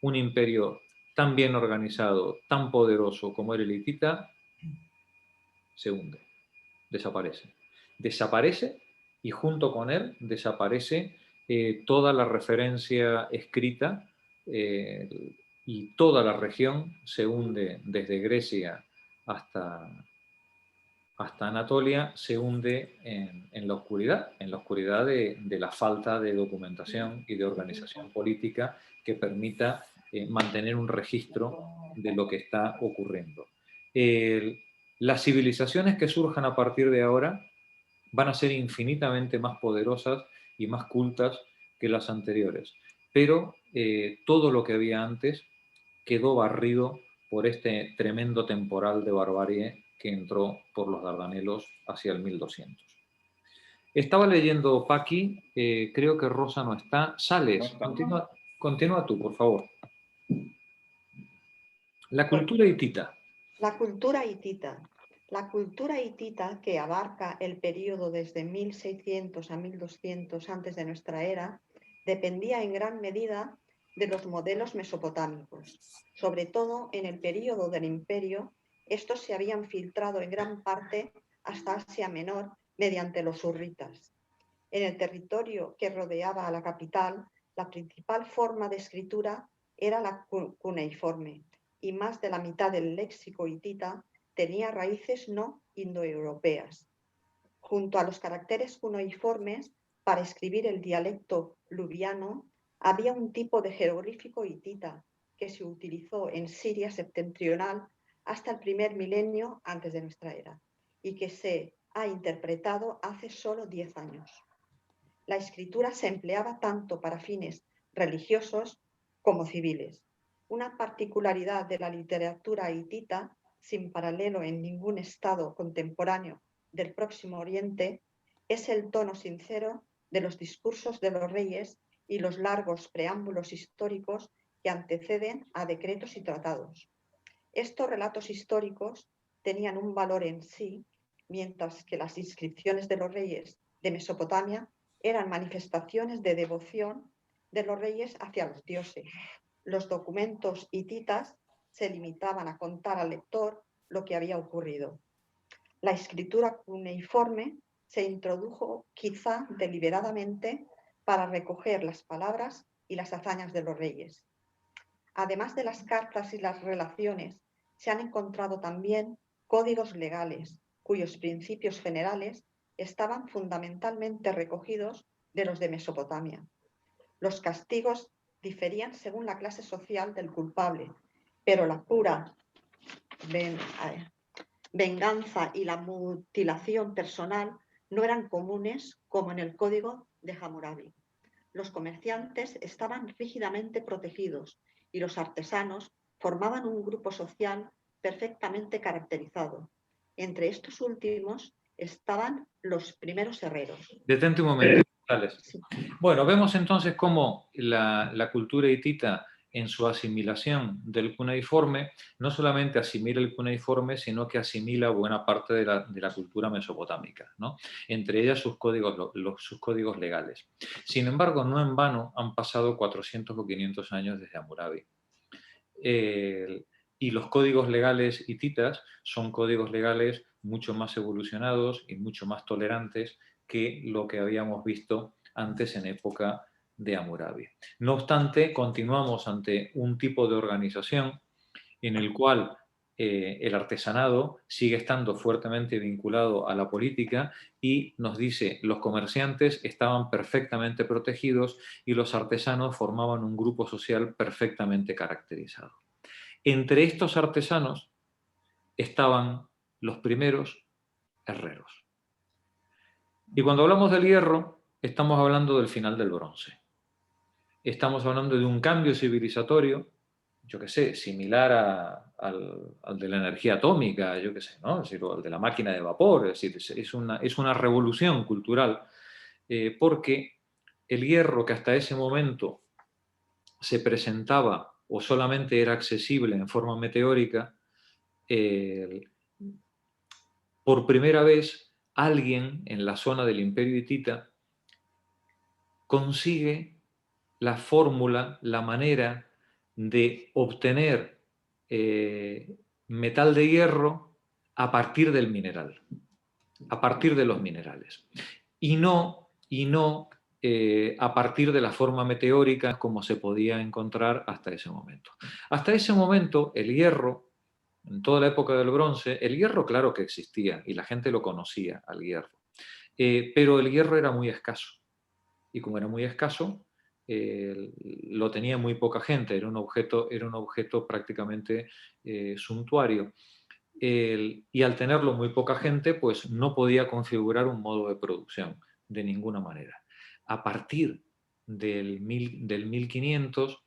un imperio tan bien organizado, tan poderoso como era el hitita, se hunde, desaparece. Desaparece y junto con él desaparece toda la referencia escrita y toda la región se hunde desde Grecia hasta Anatolia, se hunde en la oscuridad de la falta de documentación y de organización política que permita mantener un registro de lo que está ocurriendo. Las civilizaciones que surjan a partir de ahora van a ser infinitamente más poderosas y más cultas que las anteriores, pero todo lo que había antes quedó barrido por este tremendo temporal de barbarie que entró por los Dardanelos hacia el 1200. Estaba leyendo Paqui, creo que Rosa no está. Sales, continúa tú, por favor. La cultura hitita. La cultura hitita. La cultura hitita, que abarca el periodo desde 1600 a 1200 antes de nuestra era, dependía en gran medida de los modelos mesopotámicos. Sobre todo en el periodo del imperio, estos se habían filtrado en gran parte hasta Asia Menor mediante los hurritas. En el territorio que rodeaba a la capital, la principal forma de escritura era la cuneiforme, y más de la mitad del léxico hitita tenía raíces no indoeuropeas. Junto a los caracteres cuneiformes, para escribir el dialecto luviano, había un tipo de jeroglífico hitita que se utilizó en Siria septentrional hasta el primer milenio antes de nuestra era y que se ha interpretado hace solo 10 años. La escritura se empleaba tanto para fines religiosos como civiles. Una particularidad de la literatura hitita, sin paralelo en ningún estado contemporáneo del Próximo Oriente, es el tono sincero de los discursos de los reyes y los largos preámbulos históricos que anteceden a decretos y tratados. Estos relatos históricos tenían un valor en sí, mientras que las inscripciones de los reyes de Mesopotamia eran manifestaciones de devoción de los reyes hacia los dioses. Los documentos hititas se limitaban a contar al lector lo que había ocurrido. La escritura cuneiforme se introdujo quizá deliberadamente para recoger las palabras y las hazañas de los reyes. Además de las cartas y las relaciones, se han encontrado también códigos legales, cuyos principios generales estaban fundamentalmente recogidos de los de Mesopotamia. Los castigos diferían según la clase social del culpable, pero la pura venganza y la mutilación personal no eran comunes como en el Código de Hammurabi. Los comerciantes estaban rígidamente protegidos y los artesanos formaban un grupo social perfectamente caracterizado. Entre estos últimos estaban los primeros herreros. Detente un momento, González. Sí. Bueno, vemos entonces cómo la cultura hitita, en su asimilación del cuneiforme, no solamente asimila el cuneiforme, sino que asimila buena parte de la cultura mesopotámica, ¿no? Entre ellas sus códigos legales. Sin embargo, no en vano han pasado 400 o 500 años desde Hammurabi. Y los códigos legales hititas son códigos legales mucho más evolucionados y mucho más tolerantes que lo que habíamos visto antes en época de Hammurabi. No obstante, continuamos ante un tipo de organización en el cual el artesanado sigue estando fuertemente vinculado a la política y nos dice los comerciantes estaban perfectamente protegidos y los artesanos formaban un grupo social perfectamente caracterizado. Entre estos artesanos estaban los primeros herreros. Y cuando hablamos del hierro, estamos hablando del final del bronce. Estamos hablando de un cambio civilizatorio, yo qué sé, similar al de la energía atómica, yo qué sé, ¿no? Es decir, al de la máquina de vapor, es decir, es una revolución cultural, porque el hierro que hasta ese momento se presentaba o solamente era accesible en forma meteórica, por primera vez alguien en la zona del Imperio Hitita consigue la fórmula, la manera de obtener metal de hierro a partir del mineral, a partir de los minerales. Y no a partir de la forma meteórica como se podía encontrar hasta ese momento. Hasta ese momento, el hierro, en toda la época del bronce, el hierro claro que existía y la gente lo conocía al hierro, pero el hierro era muy escaso. Y como era muy escaso, lo tenía muy poca gente, era un objeto prácticamente suntuario. Y al tenerlo muy poca gente, pues no podía configurar un modo de producción de ninguna manera. A partir del 1500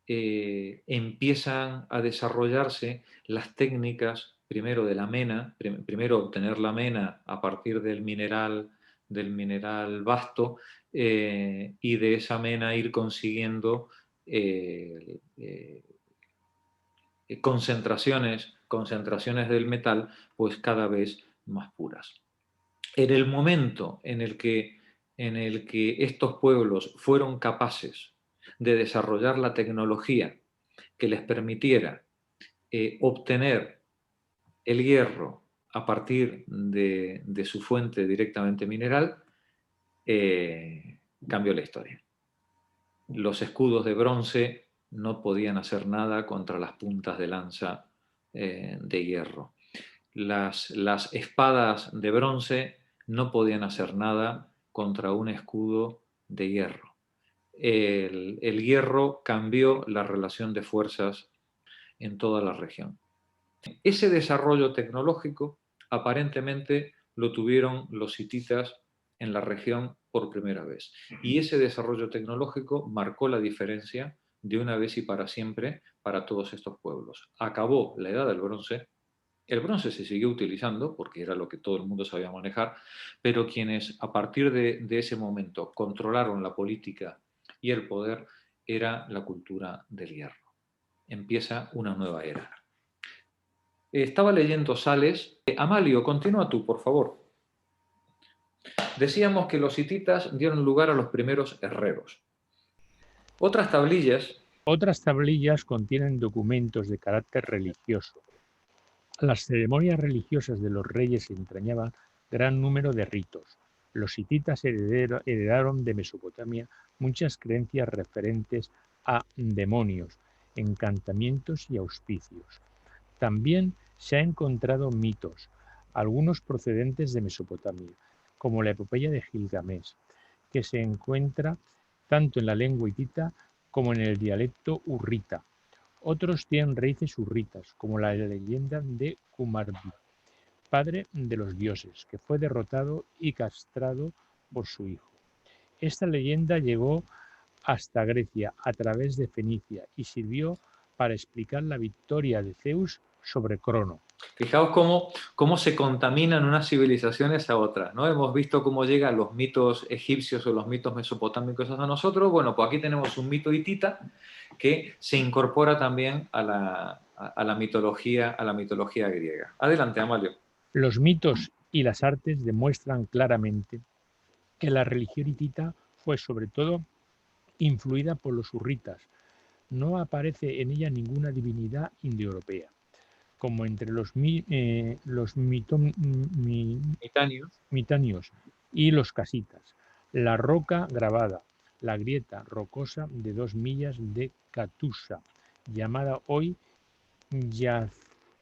empiezan a desarrollarse las técnicas, primero de la mena, primero obtener la mena a partir del mineral basto, y de esa mena ir consiguiendo concentraciones del metal pues cada vez más puras. En el momento en el que estos pueblos fueron capaces de desarrollar la tecnología que les permitiera obtener el hierro a partir de su fuente directamente mineral, cambió la historia. Los escudos de bronce no podían hacer nada contra las puntas de lanza de hierro. Las espadas de bronce no podían hacer nada contra un escudo de hierro. El hierro cambió la relación de fuerzas en toda la región. Ese desarrollo tecnológico aparentemente lo tuvieron los hititas en la región por primera vez. Y ese desarrollo tecnológico marcó la diferencia de una vez y para siempre para todos estos pueblos. Acabó la edad del bronce, el bronce se siguió utilizando porque era lo que todo el mundo sabía manejar, pero quienes a partir de ese momento controlaron la política y el poder era la cultura del hierro. Empieza una nueva era. Estaba leyendo Sales. Amalio, continúa tú, por favor. Decíamos que los hititas dieron lugar a los primeros herreros. Otras tablillas contienen documentos de carácter religioso. Las ceremonias religiosas de los reyes entrañaban gran número de ritos. Los hititas heredaron de Mesopotamia muchas creencias referentes a demonios, encantamientos y auspicios. También se han encontrado mitos, algunos procedentes de Mesopotamia, como la epopeya de Gilgamesh, que se encuentra tanto en la lengua hitita como en el dialecto hurrita. Otros tienen raíces hurritas, como la leyenda de Kumarbi, padre de los dioses, que fue derrotado y castrado por su hijo. Esta leyenda llegó hasta Grecia a través de Fenicia y sirvió para explicar la victoria de Zeus sobre Crono. Fijaos cómo se contaminan unas civilizaciones a otras, ¿no? Hemos visto cómo llegan los mitos egipcios o los mitos mesopotámicos a nosotros. Bueno, pues aquí tenemos un mito hitita que se incorpora también a la mitología griega. Adelante, Amalio. Los mitos y las artes demuestran claramente que la religión hitita fue sobre todo influida por los hurritas. No aparece en ella ninguna divinidad indoeuropea, como entre los mitanios y los casitas. La roca grabada, la grieta rocosa de 2 millas de Katusa, llamada hoy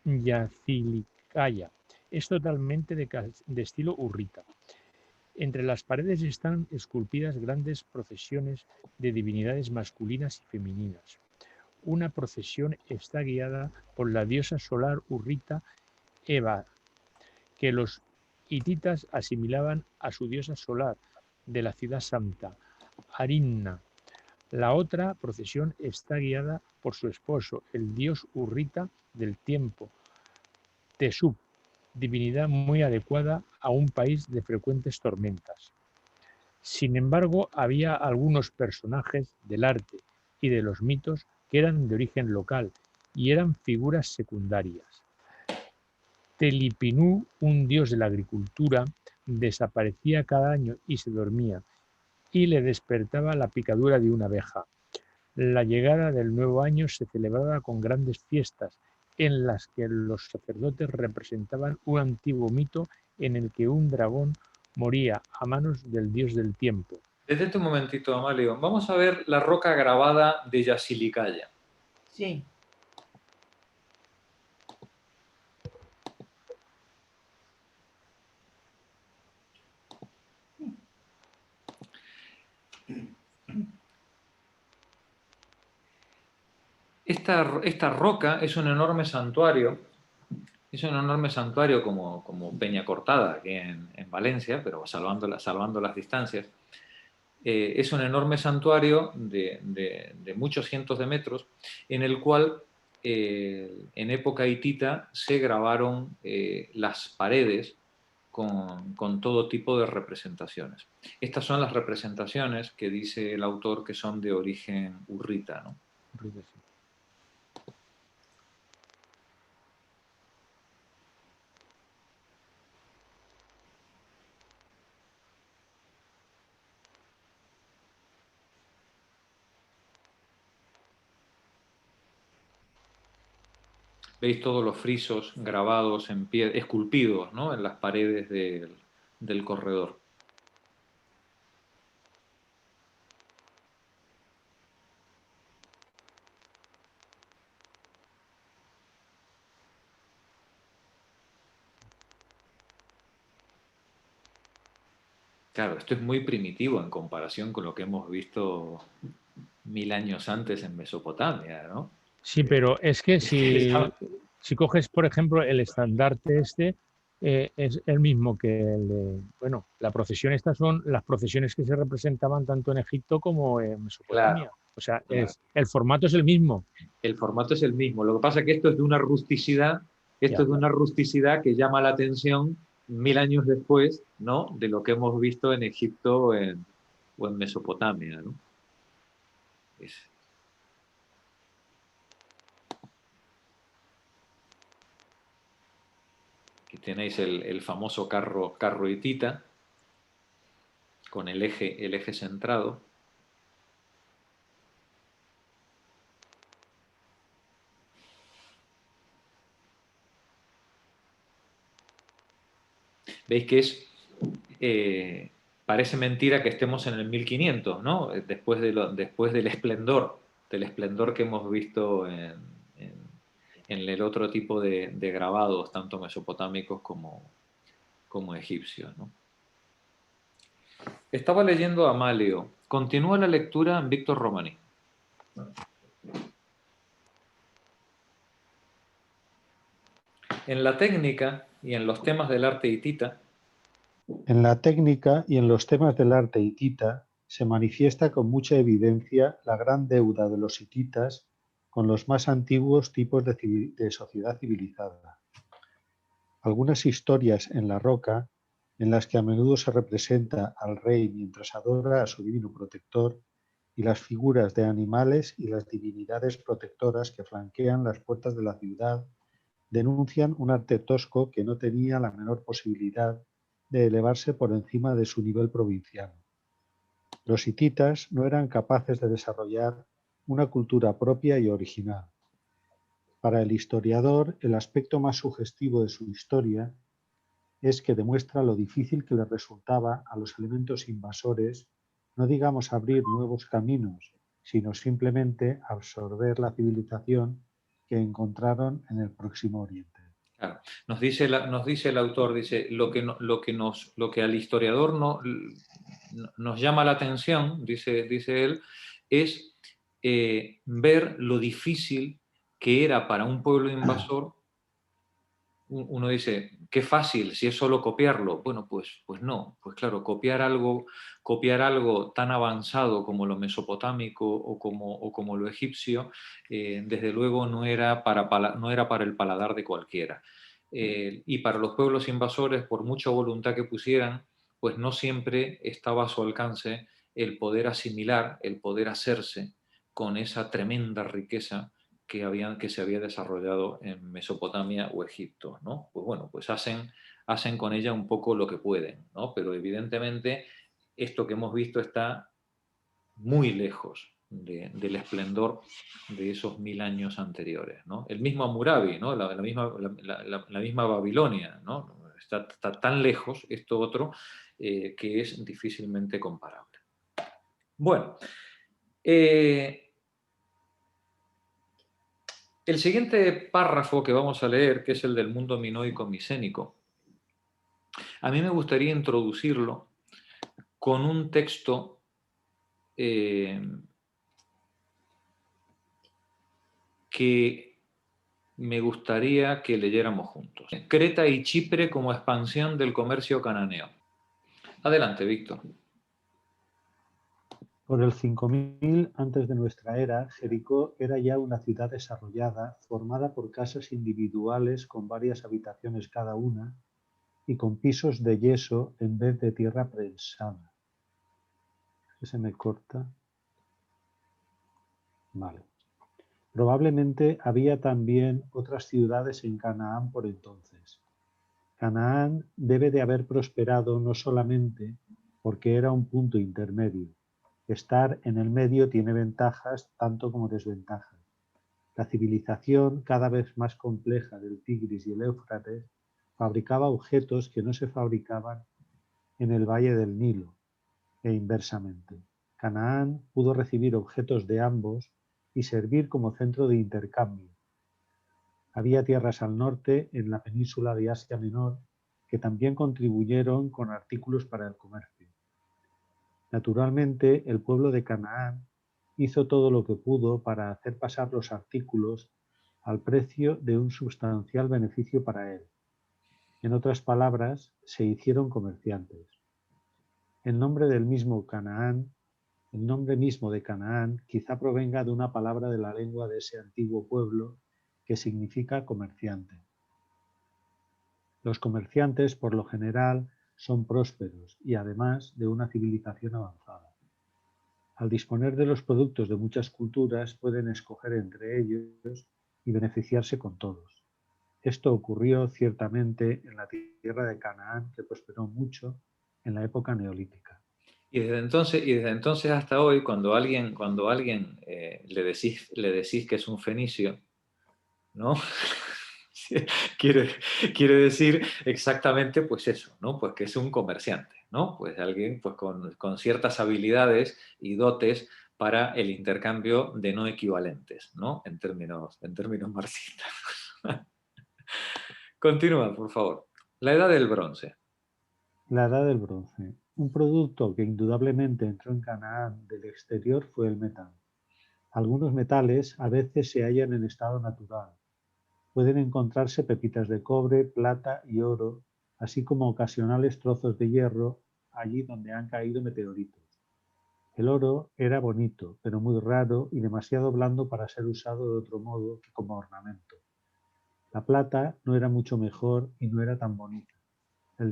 Yazilikaya, es totalmente de estilo hurrita. Entre las paredes están esculpidas grandes procesiones de divinidades masculinas y femeninas. Una procesión está guiada por la diosa solar hurrita Eva, que los hititas asimilaban a su diosa solar de la ciudad santa, Arinna. La otra procesión está guiada por su esposo, el dios hurrita del tiempo, Tesub, divinidad muy adecuada a un país de frecuentes tormentas. Sin embargo, había algunos personajes del arte y de los mitos que eran de origen local y eran figuras secundarias. Telipinu, un dios de la agricultura, desaparecía cada año y se dormía, y le despertaba la picadura de una abeja. La llegada del nuevo año se celebraba con grandes fiestas, en las que los sacerdotes representaban un antiguo mito en el que un dragón moría a manos del dios del tiempo. Detente un momentito, Amalio. Vamos a ver la roca grabada de Yazilikaya. Sí. Esta roca es un enorme santuario. Es un enorme santuario como Peña Cortada, aquí en Valencia, pero salvando las distancias. Es un enorme santuario de muchos cientos de metros, en el cual en época hitita se grabaron las paredes con todo tipo de representaciones. Estas son las representaciones que dice el autor que son de origen hurrita, ¿no? Veis todos los frisos grabados en piedra, esculpidos, ¿no?, en las paredes del corredor. Claro, esto es muy primitivo en comparación con lo que hemos visto 1000 años antes en Mesopotamia, ¿no? Sí, pero es que si coges, por ejemplo, el estandarte es el mismo que el de... Bueno, la procesión, estas son las procesiones que se representaban tanto en Egipto como en Mesopotamia. Claro, o sea, claro. El formato es el mismo. El formato es el mismo. Lo que pasa es que esto es de una rusticidad, que llama la atención 1000 años después, ¿no?, de lo que hemos visto en Egipto o en Mesopotamia, ¿no? Aquí tenéis el famoso carro hitita. con el eje centrado. Veis que parece mentira que estemos en el 1500, ¿no? Después del esplendor que hemos visto en el otro tipo de grabados, tanto mesopotámicos como egipcios, ¿no? Estaba leyendo a Maleo. Continúa la lectura en Víctor Romaní. En la técnica y en los temas del arte hitita. En la técnica y en los temas del arte hitita se manifiesta con mucha evidencia la gran deuda de los hititas con los más antiguos tipos de sociedad civilizada. Algunas historias en la roca, en las que a menudo se representa al rey mientras adora a su divino protector, y las figuras de animales y las divinidades protectoras que flanquean las puertas de la ciudad, denuncian un arte tosco que no tenía la menor posibilidad de elevarse por encima de su nivel provinciano. Los hititas no eran capaces de desarrollar una cultura propia y original. Para el historiador, el aspecto más sugestivo de su historia es que demuestra lo difícil que les resultaba a los elementos invasores, no digamos abrir nuevos caminos, sino simplemente absorber la civilización que encontraron en el Próximo Oriente. Claro. Nos dice el autor, dice, lo que al historiador nos llama la atención, dice él, es ver lo difícil que era para un pueblo invasor. Uno dice, qué fácil, si es solo copiarlo. Bueno, pues no. Pues claro, copiar algo tan avanzado como lo mesopotámico o como lo egipcio, desde luego no era para el paladar de cualquiera. Y para los pueblos invasores, por mucha voluntad que pusieran, pues no siempre estaba a su alcance el poder asimilar, el poder hacerse con esa tremenda riqueza que se había desarrollado en Mesopotamia o Egipto, ¿no? Pues bueno, pues hacen con ella un poco lo que pueden, ¿no? Pero evidentemente esto que hemos visto está muy lejos del esplendor de esos 1000 años anteriores, ¿no? El mismo Hammurabi, ¿no? la misma Babilonia, ¿no? Está tan lejos esto otro que es difícilmente comparable. Bueno, el siguiente párrafo que vamos a leer, que es el del mundo minoico micénico, a mí me gustaría introducirlo con un texto que me gustaría que leyéramos juntos. Creta y Chipre como expansión del comercio cananeo. Adelante, Víctor. Por el 5000 antes de nuestra era, Jericó era ya una ciudad desarrollada, formada por casas individuales con varias habitaciones cada una y con pisos de yeso en vez de tierra prensada. ¿Se me corta? Vale. Probablemente había también otras ciudades en Canaán por entonces. Canaán debe de haber prosperado no solamente porque era un punto intermedio. Estar en el medio tiene ventajas tanto como desventajas. La civilización cada vez más compleja del Tigris y el Éufrates fabricaba objetos que no se fabricaban en el valle del Nilo e inversamente. Canaán pudo recibir objetos de ambos y servir como centro de intercambio. Había tierras al norte, en la península de Asia Menor, que también contribuyeron con artículos para el comercio. Naturalmente, el pueblo de Canaán hizo todo lo que pudo para hacer pasar los artículos al precio de un sustancial beneficio para él. En otras palabras, se hicieron comerciantes. El nombre mismo de Canaán quizá provenga de una palabra de la lengua de ese antiguo pueblo que significa comerciante. Los comerciantes, por lo general, son prósperos y además de una civilización avanzada. Al disponer de los productos de muchas culturas, pueden escoger entre ellos y beneficiarse con todos. Esto ocurrió ciertamente en la tierra de Canaán, que prosperó mucho en la época neolítica. Y desde entonces hasta hoy, cuando a alguien le decís que es un fenicio, ¿no? quiere decir exactamente pues eso, ¿no? Pues que es un comerciante, ¿no? Pues alguien pues, con ciertas habilidades y dotes para el intercambio de no equivalentes, ¿no? En términos marxistas. Continúa, por favor. La edad del bronce. La edad del bronce. Un producto que indudablemente entró en Canaán del exterior fue el metal. Algunos metales a veces se hallan en estado natural. Pueden encontrarse pepitas de cobre, plata y oro, así como ocasionales trozos de hierro allí donde han caído meteoritos. El oro era bonito, pero muy raro y demasiado blando para ser usado de otro modo que como ornamento. La plata no era mucho mejor y no era tan bonita. El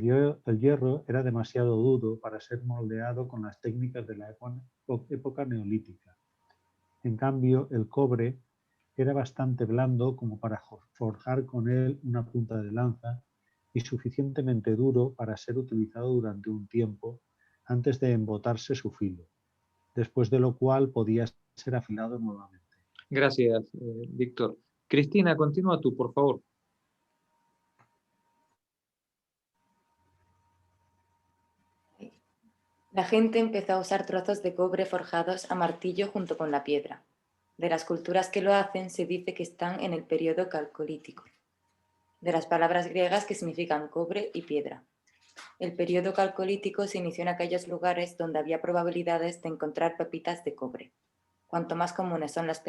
hierro era demasiado duro para ser moldeado con las técnicas de la época neolítica. En cambio, el cobre era bastante blando como para forjar con él una punta de lanza y suficientemente duro para ser utilizado durante un tiempo antes de embotarse su filo, después de lo cual podía ser afilado nuevamente. Gracias, Víctor. Cristina, continúa tú, por favor. La gente empezó a usar trozos de cobre forjados a martillo junto con la piedra. De las culturas que lo hacen se dice que están en el periodo calcolítico, de las palabras griegas que significan cobre y piedra. El periodo calcolítico se inició en aquellos lugares donde había probabilidades de encontrar pepitas de cobre. Cuanto más comunes son las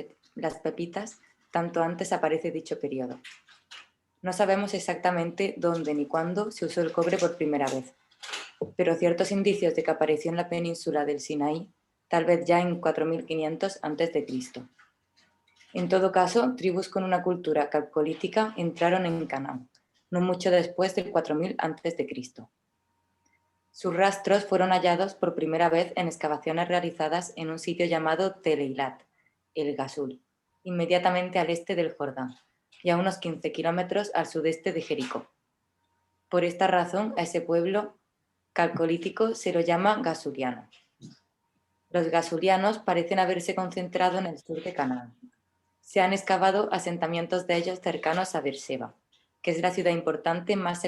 pepitas, tanto antes aparece dicho periodo. No sabemos exactamente dónde ni cuándo se usó el cobre por primera vez, pero ciertos indicios de que apareció en la península del Sinaí, tal vez ya en 4500 a.C. En todo caso, tribus con una cultura calcolítica entraron en Canaán, no mucho después del 4000 a.C. Sus rastros fueron hallados por primera vez en excavaciones realizadas en un sitio llamado Tel Eilat, el Gasul, inmediatamente al este del Jordán, y a unos 15 kilómetros al sudeste de Jericó. Por esta razón, a ese pueblo calcolítico se lo llama gasuliano. Los gasulianos parecen haberse concentrado en el sur de Canaán. Se han excavado asentamientos de ellos cercanos a Beerseba, que es la ciudad importante más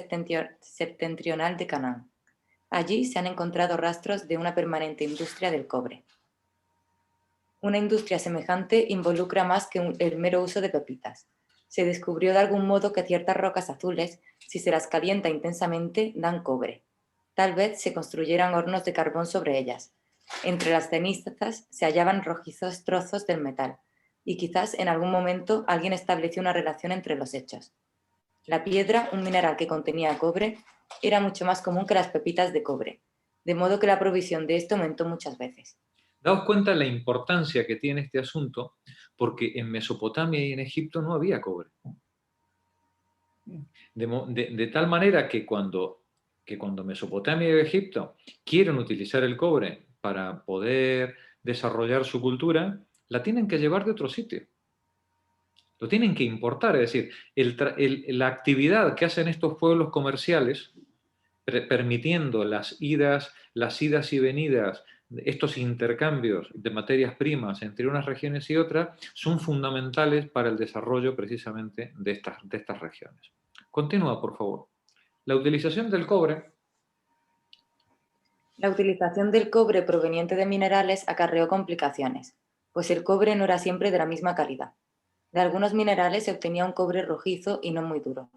septentrional de Canaán. Allí se han encontrado rastros de una permanente industria del cobre. Una industria semejante involucra más que el mero uso de pepitas. Se descubrió de algún modo que ciertas rocas azules, si se las calienta intensamente, dan cobre. Tal vez se construyeran hornos de carbón sobre ellas. Entre las cenizas se hallaban rojizos trozos del metal, y quizás en algún momento alguien estableció una relación entre los hechos. La piedra, un mineral que contenía cobre, era mucho más común que las pepitas de cobre, de modo que la provisión de esto aumentó muchas veces. Daos cuenta de la importancia que tiene este asunto, porque en Mesopotamia y en Egipto no había cobre. De tal manera que cuando Mesopotamia y Egipto quieren utilizar el cobre para poder desarrollar su cultura, la tienen que llevar de otro sitio. Lo tienen que importar, es decir, la actividad que hacen estos pueblos comerciales, permitiendo las idas y venidas, estos intercambios de materias primas entre unas regiones y otras, son fundamentales para el desarrollo precisamente de estas regiones. Continúa, por favor. La utilización del cobre. La utilización del cobre proveniente de minerales acarreó complicaciones, pues el cobre no era siempre de la misma calidad. De algunos minerales se obtenía un cobre rojizo y no muy duro.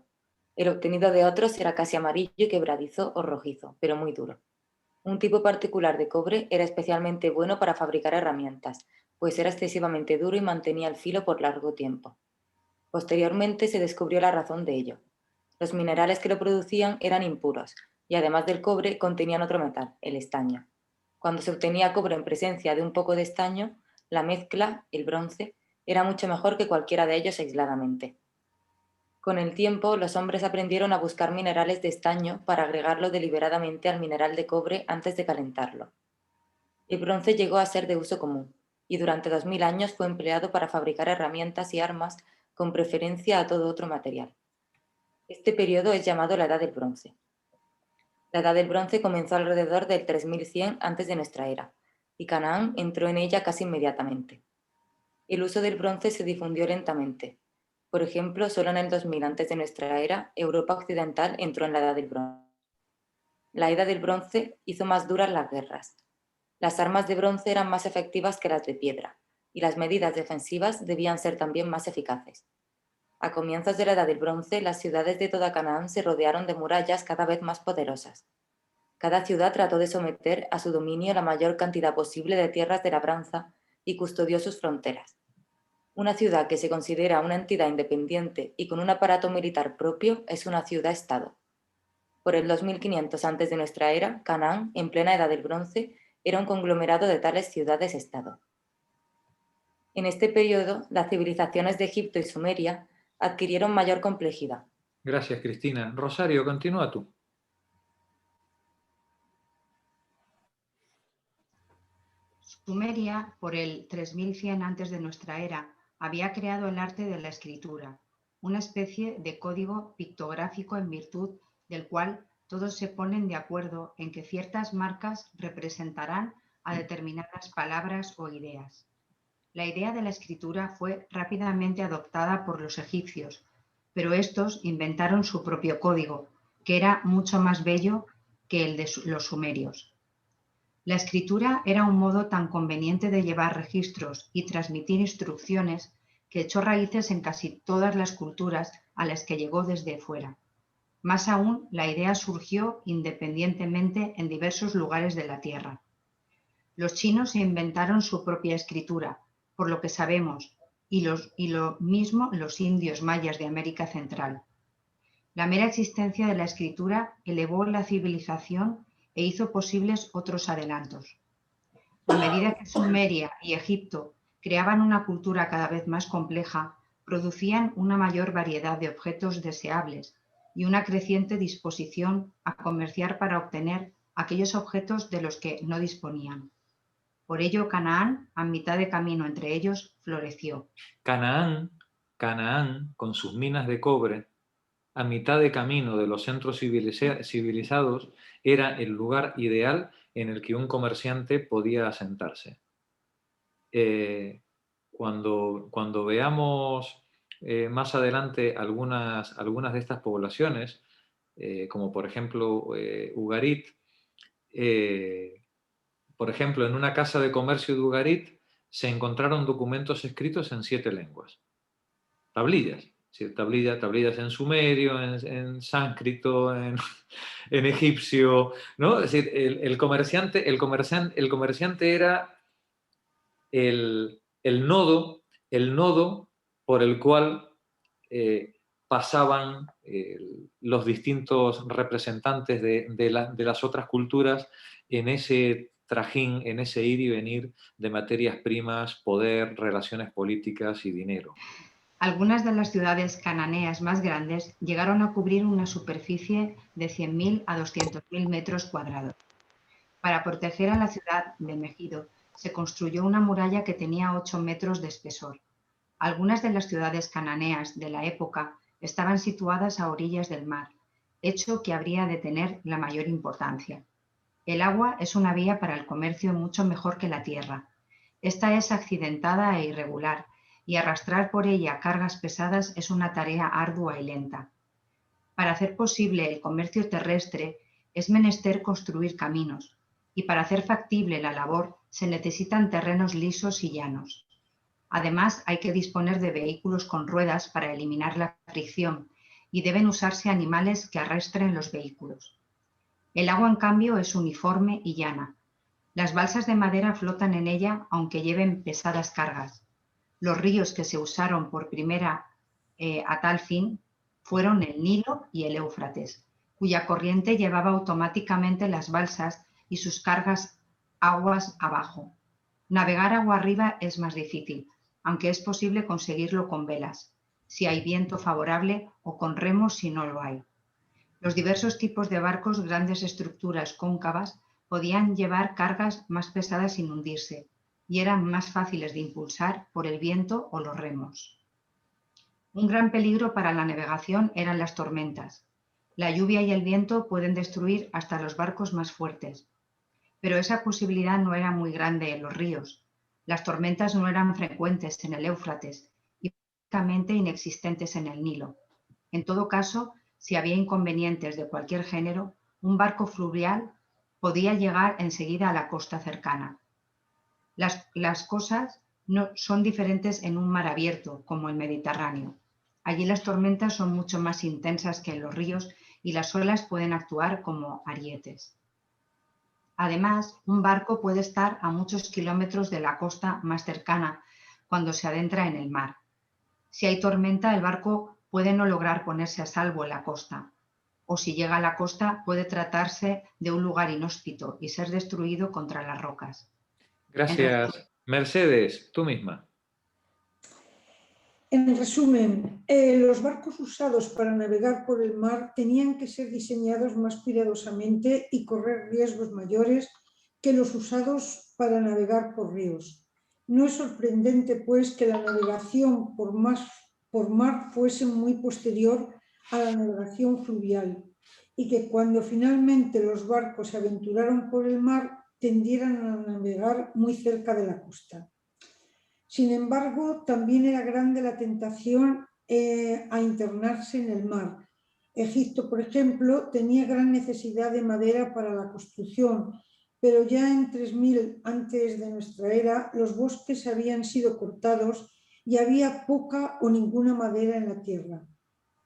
El obtenido de otros era casi amarillo y quebradizo o rojizo, pero muy duro. Un tipo particular de cobre era especialmente bueno para fabricar herramientas, pues era excesivamente duro y mantenía el filo por largo tiempo. Posteriormente se descubrió la razón de ello. Los minerales que lo producían eran impuros, y además del cobre contenían otro metal, el estaño. Cuando se obtenía cobre en presencia de un poco de estaño, la mezcla, el bronce, era mucho mejor que cualquiera de ellos aisladamente. Con el tiempo, los hombres aprendieron a buscar minerales de estaño para agregarlo deliberadamente al mineral de cobre antes de calentarlo. El bronce llegó a ser de uso común, y durante 2000 años fue empleado para fabricar herramientas y armas con preferencia a todo otro material. Este periodo es llamado la Edad del Bronce. La Edad del Bronce comenzó alrededor del 3100 antes de nuestra era, y Canaán entró en ella casi inmediatamente. El uso del bronce se difundió lentamente. Por ejemplo, solo en el 2000 antes de nuestra era, Europa occidental entró en la Edad del Bronce. La Edad del Bronce hizo más duras las guerras. Las armas de bronce eran más efectivas que las de piedra, y las medidas defensivas debían ser también más eficaces. A comienzos de la Edad del Bronce, las ciudades de toda Canaán se rodearon de murallas cada vez más poderosas. Cada ciudad trató de someter a su dominio la mayor cantidad posible de tierras de labranza y custodió sus fronteras. Una ciudad que se considera una entidad independiente y con un aparato militar propio es una ciudad-estado. Por el 2500 antes de nuestra era, Canaán, en plena Edad del Bronce, era un conglomerado de tales ciudades-estado. En este periodo, las civilizaciones de Egipto y Sumeria adquirieron mayor complejidad. Gracias, Cristina. Rosario, continúa tú. Sumeria, por el 3100 antes de nuestra era, había creado el arte de la escritura, una especie de código pictográfico en virtud del cual todos se ponen de acuerdo en que ciertas marcas representarán a determinadas palabras o ideas. La idea de la escritura fue rápidamente adoptada por los egipcios, pero estos inventaron su propio código, que era mucho más bello que el de los sumerios. La escritura era un modo tan conveniente de llevar registros y transmitir instrucciones que echó raíces en casi todas las culturas a las que llegó desde fuera. Más aún, la idea surgió independientemente en diversos lugares de la Tierra. Los chinos inventaron su propia escritura, por lo que sabemos, y lo mismo los indios mayas de América Central. La mera existencia de la escritura elevó la civilización e hizo posibles otros adelantos. A medida que Sumeria y Egipto creaban una cultura cada vez más compleja, producían una mayor variedad de objetos deseables y una creciente disposición a comerciar para obtener aquellos objetos de los que no disponían. Por ello, Canaán, a mitad de camino entre ellos, floreció. Canaán, con sus minas de cobre, a mitad de camino de los centros civilizados, era el lugar ideal en el que un comerciante podía asentarse. Cuando veamos más adelante algunas de estas poblaciones, como por ejemplo Ugarit, por ejemplo, en una casa de comercio de Ugarit se encontraron documentos escritos en 7 lenguas, tablillas. Tablillas en sumerio, en sánscrito, en egipcio, ¿no? Es decir, el comerciante era el nodo por el cual pasaban los distintos representantes de las otras culturas en ese trajín, en ese ir y venir de materias primas, poder, relaciones políticas y dinero. Algunas de las ciudades cananeas más grandes llegaron a cubrir una superficie de 100.000 a 200.000 metros cuadrados. Para proteger a la ciudad de Megido, se construyó una muralla que tenía 8 metros de espesor. Algunas de las ciudades cananeas de la época estaban situadas a orillas del mar, hecho que habría de tener la mayor importancia. El agua es una vía para el comercio mucho mejor que la tierra. Esta es accidentada e irregular, y arrastrar por ella cargas pesadas es una tarea ardua y lenta. Para hacer posible el comercio terrestre es menester construir caminos, y para hacer factible la labor se necesitan terrenos lisos y llanos. Además, hay que disponer de vehículos con ruedas para eliminar la fricción, y deben usarse animales que arrastren los vehículos. El agua, en cambio, es uniforme y llana. Las balsas de madera flotan en ella aunque lleven pesadas cargas. Los ríos que se usaron por primera a tal fin fueron el Nilo y el Éufrates, cuya corriente llevaba automáticamente las balsas y sus cargas aguas abajo. Navegar agua arriba es más difícil, aunque es posible conseguirlo con velas, si hay viento favorable, o con remos si no lo hay. Los diversos tipos de barcos, grandes estructuras cóncavas, podían llevar cargas más pesadas sin hundirse, y eran más fáciles de impulsar por el viento o los remos. Un gran peligro para la navegación eran las tormentas. La lluvia y el viento pueden destruir hasta los barcos más fuertes. Pero esa posibilidad no era muy grande en los ríos. Las tormentas no eran frecuentes en el Éufrates y prácticamente inexistentes en el Nilo. En todo caso, si había inconvenientes de cualquier género, un barco fluvial podía llegar enseguida a la costa cercana. Las cosas no son diferentes en un mar abierto, como el Mediterráneo. Allí las tormentas son mucho más intensas que en los ríos y las olas pueden actuar como arietes. Además, un barco puede estar a muchos kilómetros de la costa más cercana cuando se adentra en el mar. Si hay tormenta, el barco puede no lograr ponerse a salvo en la costa, o si llega a la costa puede tratarse de un lugar inhóspito y ser destruido contra las rocas. Gracias. Mercedes, tú misma. En resumen, los barcos usados para navegar por el mar tenían que ser diseñados más cuidadosamente y correr riesgos mayores que los usados para navegar por ríos. No es sorprendente, pues, que la navegación por mar fuese muy posterior a la navegación fluvial y que cuando finalmente los barcos se aventuraron por el mar tendieran a navegar muy cerca de la costa. Sin embargo, también era grande la tentación a internarse en el mar. Egipto, por ejemplo, tenía gran necesidad de madera para la construcción, pero ya en 3000 antes de nuestra era los bosques habían sido cortados y había poca o ninguna madera en la tierra.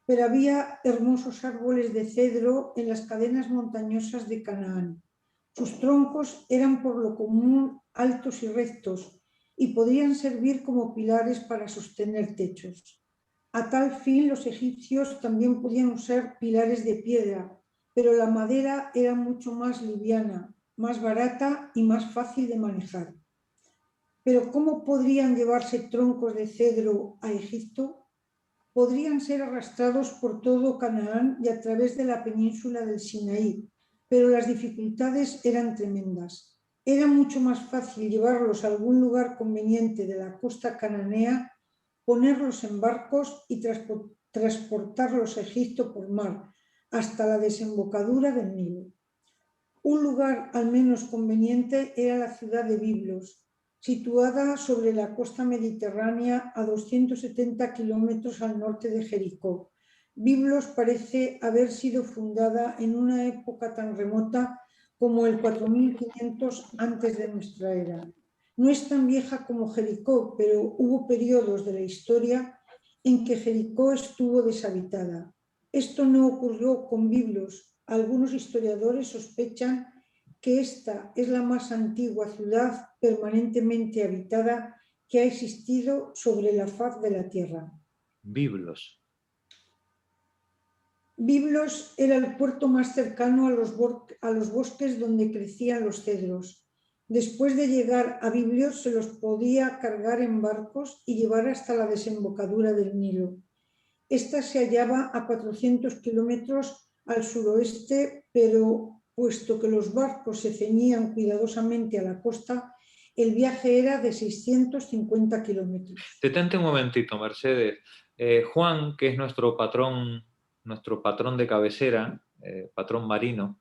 Pero había hermosos árboles de cedro en las cadenas montañosas de Canaán. Sus troncos eran por lo común altos y rectos, y podrían servir como pilares para sostener techos. A tal fin, los egipcios también podían usar pilares de piedra, pero la madera era mucho más liviana, más barata y más fácil de manejar. Pero ¿cómo podrían llevarse troncos de cedro a Egipto? Podrían ser arrastrados por todo Canaán y a través de la península del Sinaí, pero las dificultades eran tremendas. Era mucho más fácil llevarlos a algún lugar conveniente de la costa cananea, ponerlos en barcos y transportarlos a Egipto por mar, hasta la desembocadura del Nilo. Un lugar al menos conveniente era la ciudad de Biblos, situada sobre la costa mediterránea a 270 kilómetros al norte de Jericó. Biblos parece haber sido fundada en una época tan remota como el 4500 antes de nuestra era. No es tan vieja como Jericó, pero hubo periodos de la historia en que Jericó estuvo deshabitada. Esto no ocurrió con Biblos. Algunos historiadores sospechan que esta es la más antigua ciudad permanentemente habitada que ha existido sobre la faz de la tierra. Biblos. Biblos era el puerto más cercano a los bosques donde crecían los cedros. Después de llegar a Biblos se los podía cargar en barcos y llevar hasta la desembocadura del Nilo. Esta se hallaba a 400 kilómetros al suroeste, pero puesto que los barcos se ceñían cuidadosamente a la costa, el viaje era de 650 kilómetros. Detente un momentito, Mercedes. Juan, que es nuestro patrón de cabecera, patrón marino.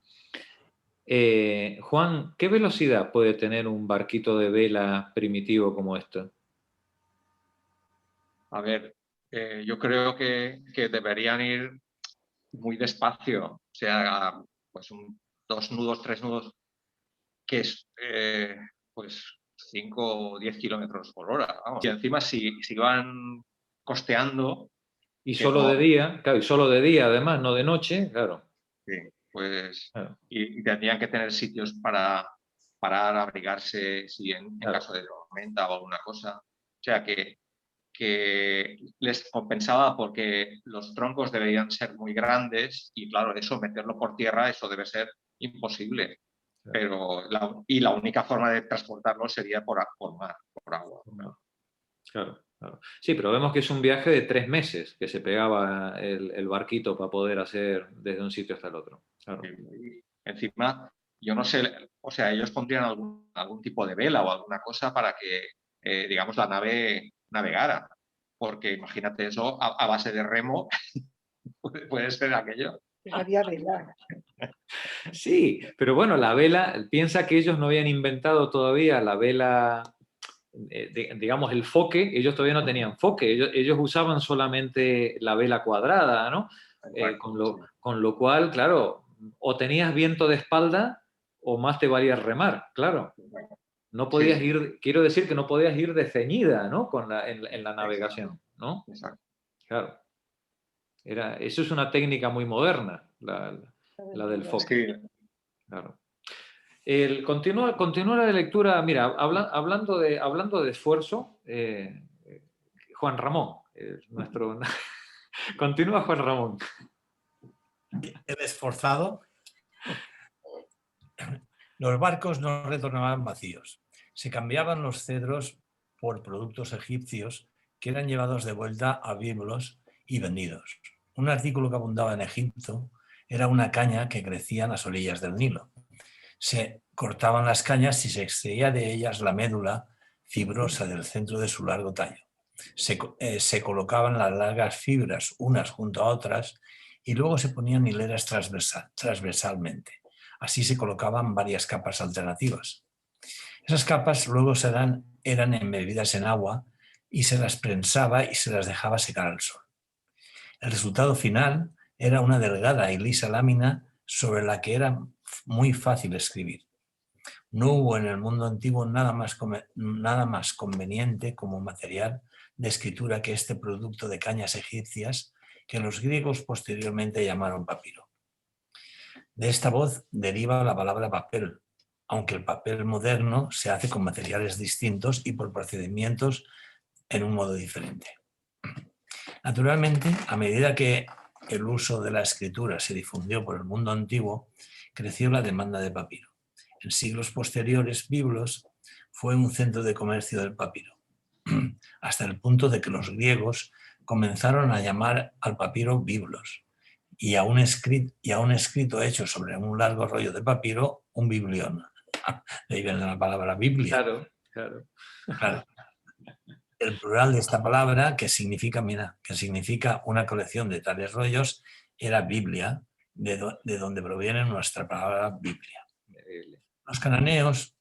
Juan, ¿qué velocidad puede tener un barquito de vela primitivo como este? A ver, yo creo que deberían ir muy despacio, o sea, pues 2 nudos, 3 nudos, que es pues 5 o 10 kilómetros por hora. Vamos. Y encima si van costeando... Y solo de día, claro, y solo de día además, no de noche, claro. Sí, pues claro. Y tendrían que tener sitios para abrigarse si en caso de tormenta o alguna cosa. O sea que les compensaba porque los troncos deberían ser muy grandes y claro, eso meterlo por tierra, eso debe ser imposible. Claro. Pero la única forma de transportarlo sería por mar, por agua. Claro. Claro. Sí, pero vemos que es un viaje de 3 meses que se pegaba el barquito para poder hacer desde un sitio hasta el otro. Claro. Y encima, yo no sé, o sea, ellos pondrían algún tipo de vela o alguna cosa para que, digamos, la nave navegara. Porque imagínate eso a base de remo, puede ser aquello. Pues había vela. Sí, pero bueno, la vela, piensa que ellos no habían inventado todavía la vela, digamos el foque, ellos todavía no tenían foque, ellos usaban solamente la vela cuadrada, ¿no? Con lo cual, claro, o tenías viento de espalda o más te valía remar, claro. No podías ir, quiero decir que no podías ir de ceñida, ¿no? En la navegación, ¿no? Exacto. Claro. Eso es una técnica muy moderna, la del foque. Claro. Continúa la lectura. Mira, hablando de esfuerzo, Juan Ramón, nuestro... Continúa, Juan Ramón. El esforzado. Los barcos no retornaban vacíos. Se cambiaban los cedros por productos egipcios que eran llevados de vuelta a Biblos y vendidos. Un artículo que abundaba en Egipto era una caña que crecía en las orillas del Nilo. Se cortaban las cañas y se extraía de ellas la médula fibrosa del centro de su largo tallo. Se colocaban las largas fibras unas junto a otras y luego se ponían hileras transversalmente. Así se colocaban varias capas alternativas. Esas capas luego eran embebidas en agua y se las prensaba y se las dejaba secar al sol. El resultado final era una delgada y lisa lámina sobre la que era muy fácil escribir. No hubo en el mundo antiguo nada más conveniente como material de escritura que este producto de cañas egipcias que los griegos posteriormente llamaron papiro. De esta voz deriva la palabra papel, aunque el papel moderno se hace con materiales distintos y por procedimientos en un modo diferente. Naturalmente, a medida que el uso de la escritura se difundió por el mundo antiguo, creció la demanda de papiro. En siglos posteriores, Biblos fue un centro de comercio del papiro, hasta el punto de que los griegos comenzaron a llamar al papiro biblos y a un escrito hecho sobre un largo rollo de papiro, un biblión. De ahí viene la palabra Biblia. Claro. El plural de esta palabra, que significa una colección de tales rollos, era Biblia, de donde proviene nuestra palabra Biblia. Los cananeos,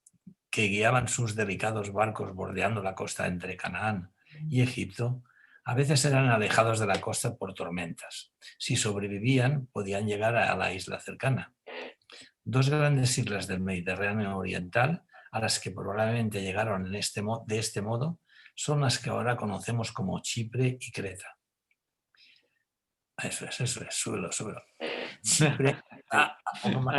que guiaban sus delicados barcos bordeando la costa entre Canaán y Egipto, a veces eran alejados de la costa por tormentas. Si sobrevivían, podían llegar a la isla cercana. Dos grandes islas del Mediterráneo oriental, a las que probablemente llegaron de este modo, son las que ahora conocemos como Chipre y Creta. Eso es, súbelo. Chipre está a poco más...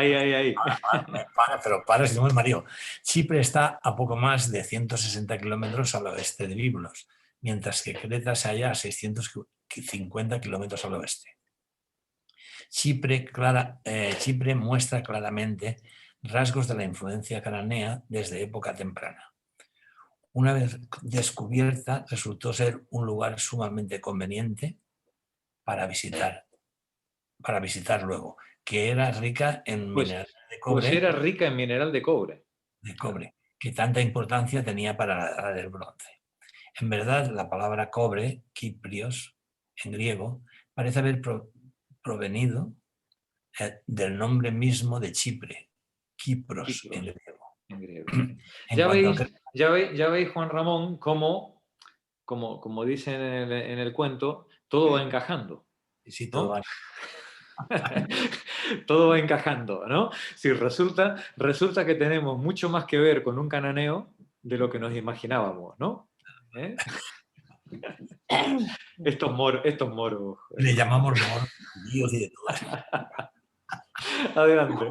Para, si no me mareo. Chipre está a poco más de 160 kilómetros al oeste de Biblos, mientras que Creta se halla a 650 kilómetros al oeste. Chipre muestra claramente rasgos de la influencia cananea desde época temprana. Una vez descubierta, resultó ser un lugar sumamente conveniente para visitar luego, que era rica en mineral de cobre. Pues era rica en mineral de cobre. Que tanta importancia tenía para la edad del bronce. En verdad, la palabra cobre, kiprios, en griego, parece haber provenido del nombre mismo de Chipre, Kipros, en griego. Ya veis, Juan Ramón, como dicen en el cuento, todo va encajando. Sí, todo va todo va encajando, ¿no? Sí, resulta que tenemos mucho más que ver con un cananeo de lo que nos imaginábamos, ¿no? Estos moros. Le llamamos moros y de todo. Adelante.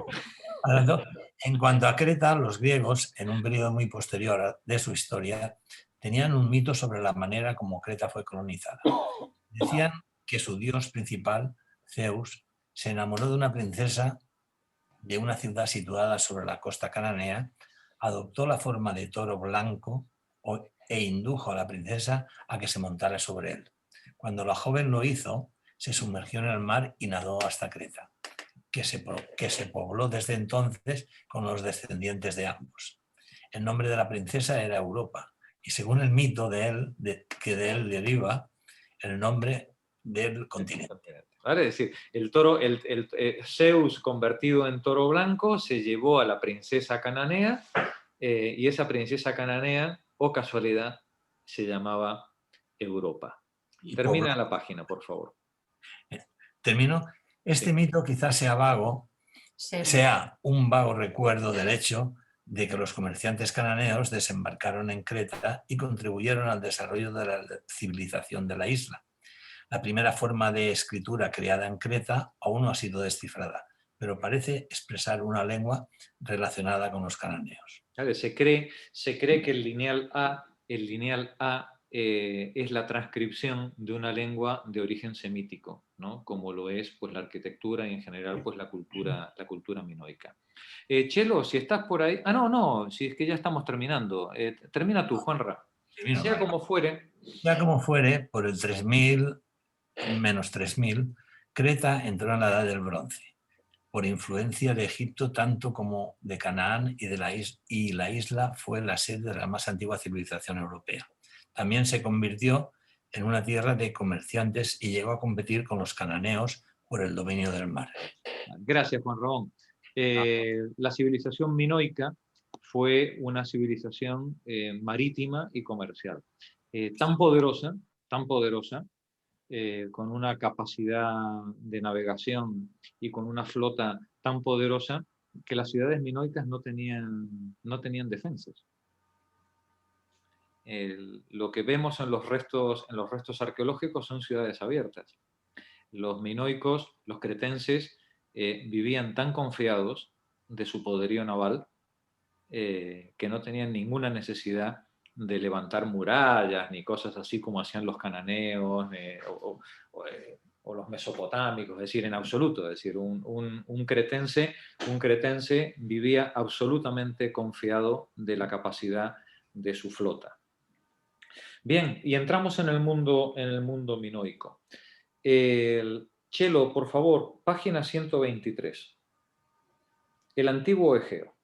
En cuanto a Creta, los griegos, en un periodo muy posterior de su historia, tenían un mito sobre la manera como Creta fue colonizada. Decían que su dios principal, Zeus, se enamoró de una princesa de una ciudad situada sobre la costa cananea, adoptó la forma de toro blanco e indujo a la princesa a que se montara sobre él. Cuando la joven lo hizo, se sumergió en el mar y nadó hasta Creta, que se pobló desde entonces con los descendientes de ambos. El nombre de la princesa era Europa, y según el mito que de él deriva el nombre del continente. ¿vale? Es decir, el toro, Zeus convertido en toro blanco se llevó a la princesa cananea y esa princesa cananea, o casualidad, se llamaba Europa. Termina la página, por favor. Termino. Este mito quizás sea vago, sea un vago recuerdo del hecho de que los comerciantes cananeos desembarcaron en Creta y contribuyeron al desarrollo de la civilización de la isla. La primera forma de escritura creada en Creta aún no ha sido descifrada, pero parece expresar una lengua relacionada con los cananeos. ¿Vale? Se cree que el lineal A es la transcripción de una lengua de origen semítico, ¿no? Como lo es pues, la arquitectura y en general pues, la cultura minoica. Chelo, si estás por ahí... no, si es que ya estamos terminando. Termina tú, Juanra. Sea como fuere... Ya como fuere, por el 3000 menos 3000, Creta entró en la Edad del Bronce, por influencia de Egipto tanto como de Canaán y la isla fue la sede de la más antigua civilización europea. También se convirtió en una tierra de comerciantes y llegó a competir con los cananeos por el dominio del mar. Gracias, Juan Ramón. La civilización minoica fue una civilización marítima y comercial. Tan poderosa, con una capacidad de navegación y con una flota tan poderosa que las ciudades minoicas no tenían defensas. Lo que vemos en los restos arqueológicos son ciudades abiertas. Los minoicos, los cretenses, vivían tan confiados de su poderío naval que no tenían ninguna necesidad de levantar murallas ni cosas así como hacían los cananeos o los mesopotámicos, es decir, en absoluto. Es decir, un cretense vivía absolutamente confiado de la capacidad de su flota. Bien, y entramos en el mundo minoico. Chelo, por favor, página 123. El antiguo Egeo.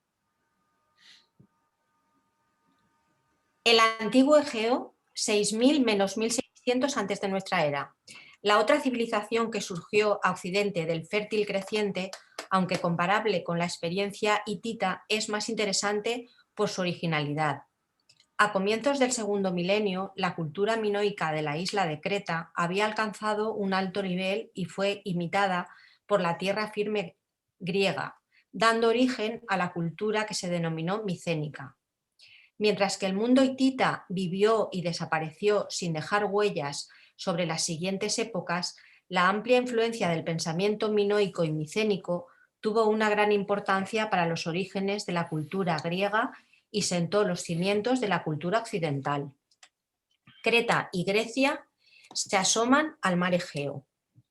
El antiguo Egeo, 6000 menos 1600 antes de nuestra era. La otra civilización que surgió a occidente del fértil creciente, aunque comparable con la experiencia hitita, es más interesante por su originalidad. A comienzos del segundo milenio, la cultura minoica de la isla de Creta había alcanzado un alto nivel y fue imitada por la tierra firme griega, dando origen a la cultura que se denominó micénica. Mientras que el mundo hitita vivió y desapareció sin dejar huellas sobre las siguientes épocas, la amplia influencia del pensamiento minoico y micénico tuvo una gran importancia para los orígenes de la cultura griega y sentó los cimientos de la cultura occidental. Creta y Grecia se asoman al mar Egeo.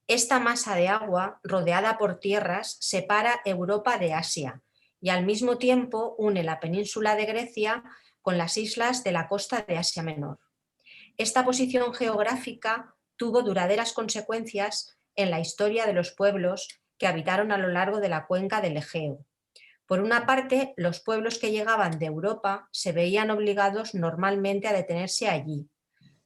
Esta masa de agua, rodeada por tierras, separa Europa de Asia y al mismo tiempo une la península de Grecia con las islas de la costa de Asia Menor. Esta posición geográfica tuvo duraderas consecuencias en la historia de los pueblos que habitaron a lo largo de la cuenca del Egeo. Por una parte, los pueblos que llegaban de Europa se veían obligados normalmente a detenerse allí.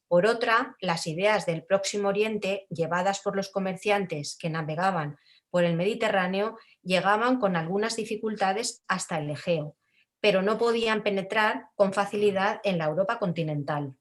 Por otra, las ideas del Próximo Oriente, llevadas por los comerciantes que navegaban por el Mediterráneo, llegaban con algunas dificultades hasta el Egeo, pero no podían penetrar con facilidad en la Europa continental.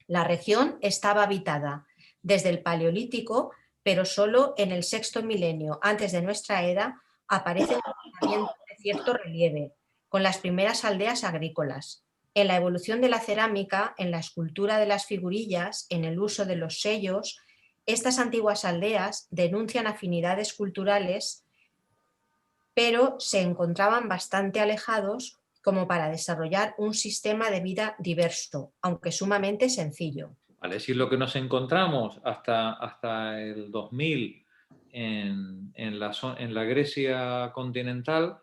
La región estaba habitada desde el Paleolítico, pero solo en el sexto milenio antes de nuestra era aparecen asentamientos de cierto relieve, con las primeras aldeas agrícolas. En la evolución de la cerámica, en la escultura de las figurillas, en el uso de los sellos, estas antiguas aldeas denuncian afinidades culturales, pero se encontraban bastante alejados como para desarrollar un sistema de vida diverso, aunque sumamente sencillo. Vale, es decir, lo que nos encontramos hasta el 2000 en la Grecia continental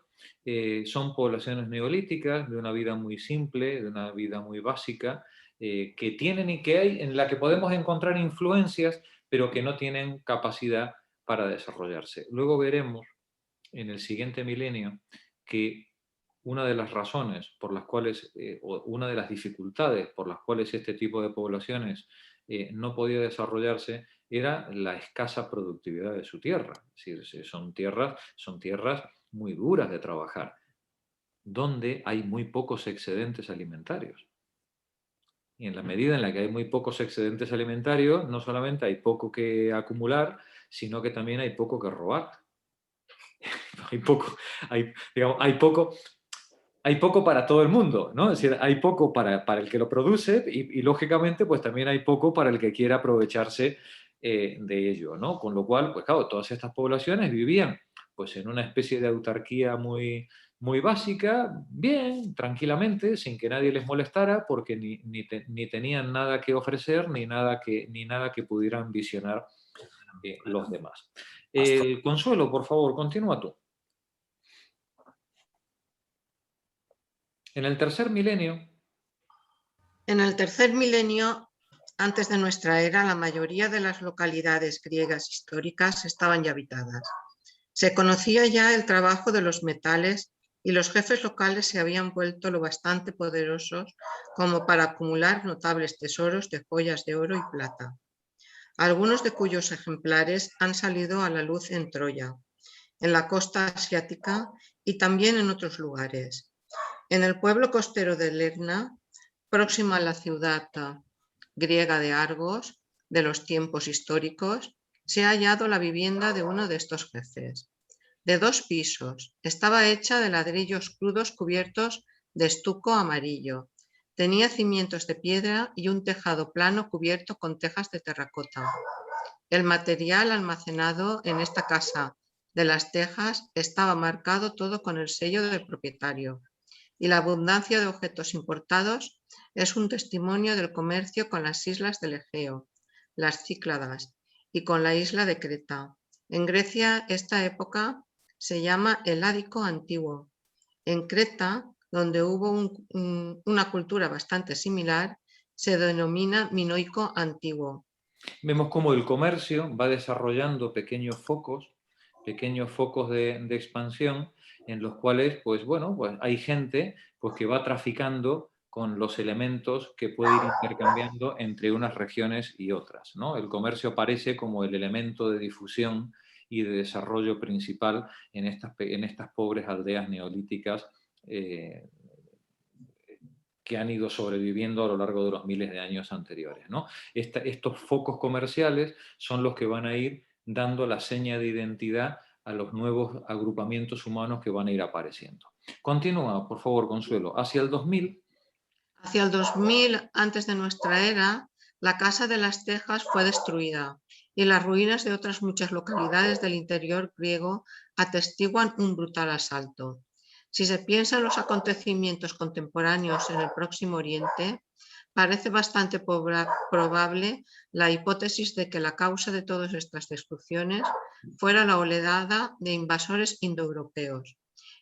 son poblaciones neolíticas de una vida muy simple, de una vida muy básica, que tienen y que hay, en la que podemos encontrar influencias, pero que no tienen capacidad para desarrollarse. Luego veremos en el siguiente milenio que una de las razones por las cuales, o una de las dificultades por las cuales este tipo de poblaciones no podía desarrollarse, era la escasa productividad de su tierra. Es decir, son tierras muy duras de trabajar, donde hay muy pocos excedentes alimentarios. Y en la medida en la que hay muy pocos excedentes alimentarios, no solamente hay poco que acumular, sino que también hay poco que robar. Hay poco para todo el mundo, ¿no? Es decir, hay poco para el que lo produce y lógicamente pues también hay poco para el que quiera aprovecharse de ello, ¿no? Con lo cual, pues claro, todas estas poblaciones vivían pues en una especie de autarquía muy básica, bien, tranquilamente, sin que nadie les molestara, porque ni tenían nada que ofrecer, ni nada que pudieran visionar los demás. Consuelo, por favor, continúa tú. En el tercer milenio, antes de nuestra era, la mayoría de las localidades griegas históricas estaban ya habitadas. Se conocía ya el trabajo de los metales y los jefes locales se habían vuelto lo bastante poderosos como para acumular notables tesoros de joyas de oro y plata, algunos de cuyos ejemplares han salido a la luz en Troya, en la costa asiática y también en otros lugares. En el pueblo costero de Lerna, próximo a la ciudad griega de Argos, de los tiempos históricos, se ha hallado la vivienda de uno de estos jefes. De 2 pisos, estaba hecha de ladrillos crudos cubiertos de estuco amarillo. Tenía cimientos de piedra y un tejado plano cubierto con tejas de terracota. El material almacenado en esta casa de las tejas estaba marcado todo con el sello del propietario, y la abundancia de objetos importados es un testimonio del comercio con las islas del Egeo, las Cícladas, y con la isla de Creta. En Grecia, esta época se llama Heládico Antiguo. En Creta, donde hubo una cultura bastante similar, se denomina Minoico Antiguo. Vemos cómo el comercio va desarrollando pequeños focos de expansión en los cuales, pues bueno, pues hay gente pues, que va traficando con los elementos que puede ir intercambiando entre unas regiones y otras, ¿no? El comercio aparece como el elemento de difusión y de desarrollo principal en estas pobres aldeas neolíticas que han ido sobreviviendo a lo largo de los miles de años anteriores, ¿no? Estos focos comerciales son los que van a ir dando la seña de identidad a los nuevos agrupamientos humanos que van a ir apareciendo. Continúa, por favor, Consuelo. Hacia el 2000. Hacia el 2000, antes de nuestra era, la Casa de las Tejas fue destruida y las ruinas de otras muchas localidades del interior griego atestiguan un brutal asalto. Si se piensa en los acontecimientos contemporáneos en el Próximo Oriente, parece bastante probable la hipótesis de que la causa de todas estas destrucciones fuera la oleada de invasores indoeuropeos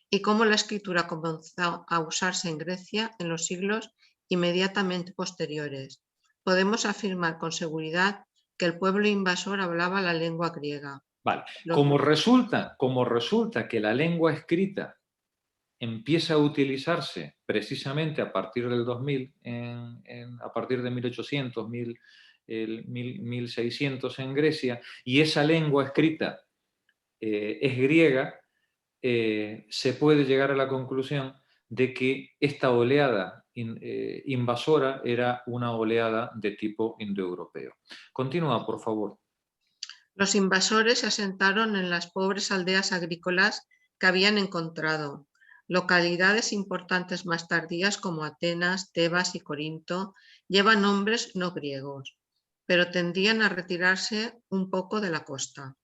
y cómo la escritura comenzó a usarse en Grecia en los siglos inmediatamente posteriores. Podemos afirmar con seguridad que el pueblo invasor hablaba la lengua griega. Vale. Como resulta que la lengua escrita empieza a utilizarse precisamente a partir del 2000, a partir de 1800, 1600 en Grecia, y esa lengua escrita es griega, se puede llegar a la conclusión de que esta oleada invasora era una oleada de tipo indoeuropeo. Continúa, por favor. Los invasores se asentaron en las pobres aldeas agrícolas que habían encontrado. Localidades importantes más tardías como Atenas, Tebas y Corinto llevan nombres no griegos, pero tendían a retirarse un poco de la costa.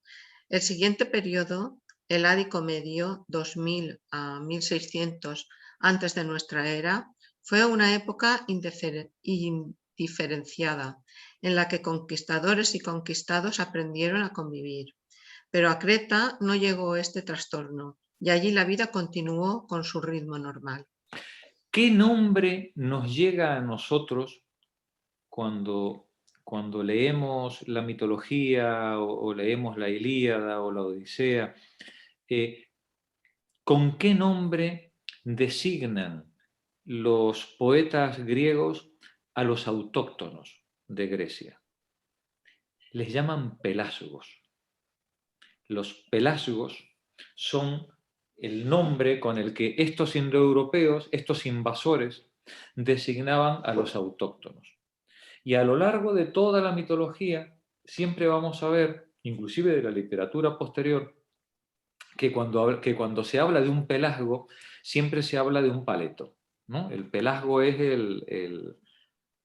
El siguiente periodo, el Heládico Medio, 2000 a 1600 antes de nuestra era, fue una época indiferenciada en la que conquistadores y conquistados aprendieron a convivir. Pero a Creta no llegó este trastorno y allí la vida continuó con su ritmo normal. ¿Qué nombre nos llega a nosotros cuando leemos la mitología o leemos la Ilíada o la Odisea? ¿Con qué nombre designan los poetas griegos a los autóctonos de Grecia? les llaman pelasgos. Los pelasgos son el nombre con el que estos indoeuropeos, estos invasores, designaban a los autóctonos. Y a lo largo de toda la mitología siempre vamos a ver, inclusive de la literatura posterior, que cuando se habla de un pelasgo, siempre se habla de un paleto, ¿no? El pelasgo es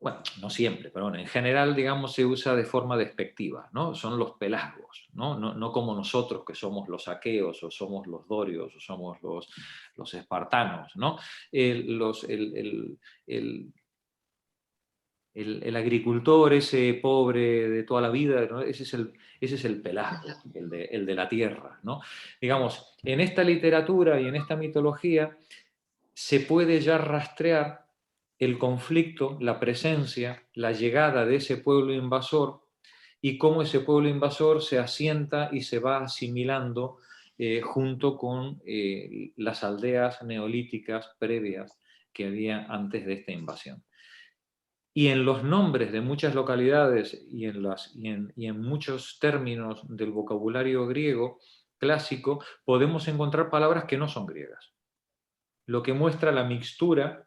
bueno, no siempre, pero bueno, en general, digamos, se usa de forma despectiva, ¿no? Son los pelasgos, ¿no? No como nosotros, que somos los aqueos, o somos los dorios, o somos los espartanos, ¿no? El agricultor, ese pobre de toda la vida, ¿no? Ese es el pelasgo, el de la tierra, ¿no? Digamos, en esta literatura y en esta mitología se puede ya rastrear el conflicto, la presencia, la llegada de ese pueblo invasor y cómo ese pueblo invasor se asienta y se va asimilando junto con las aldeas neolíticas previas que había antes de esta invasión. Y en los nombres de muchas localidades y en muchos términos del vocabulario griego clásico podemos encontrar palabras que no son griegas, lo que muestra la mixtura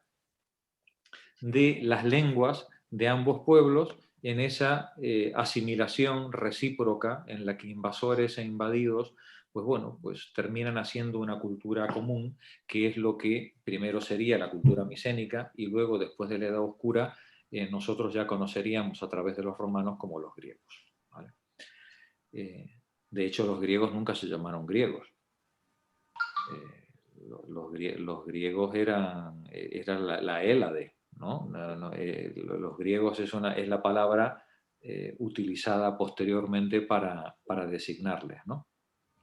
de las lenguas de ambos pueblos en esa asimilación recíproca en la que invasores e invadidos pues bueno, pues terminan haciendo una cultura común, que es lo que primero sería la cultura micénica y luego, después de la Edad Oscura, nosotros ya conoceríamos a través de los romanos como los griegos, ¿vale? De hecho, los griegos nunca se llamaron griegos. Los griegos eran la Hélade, ¿no? Los griegos es la palabra utilizada posteriormente para designarles, ¿no?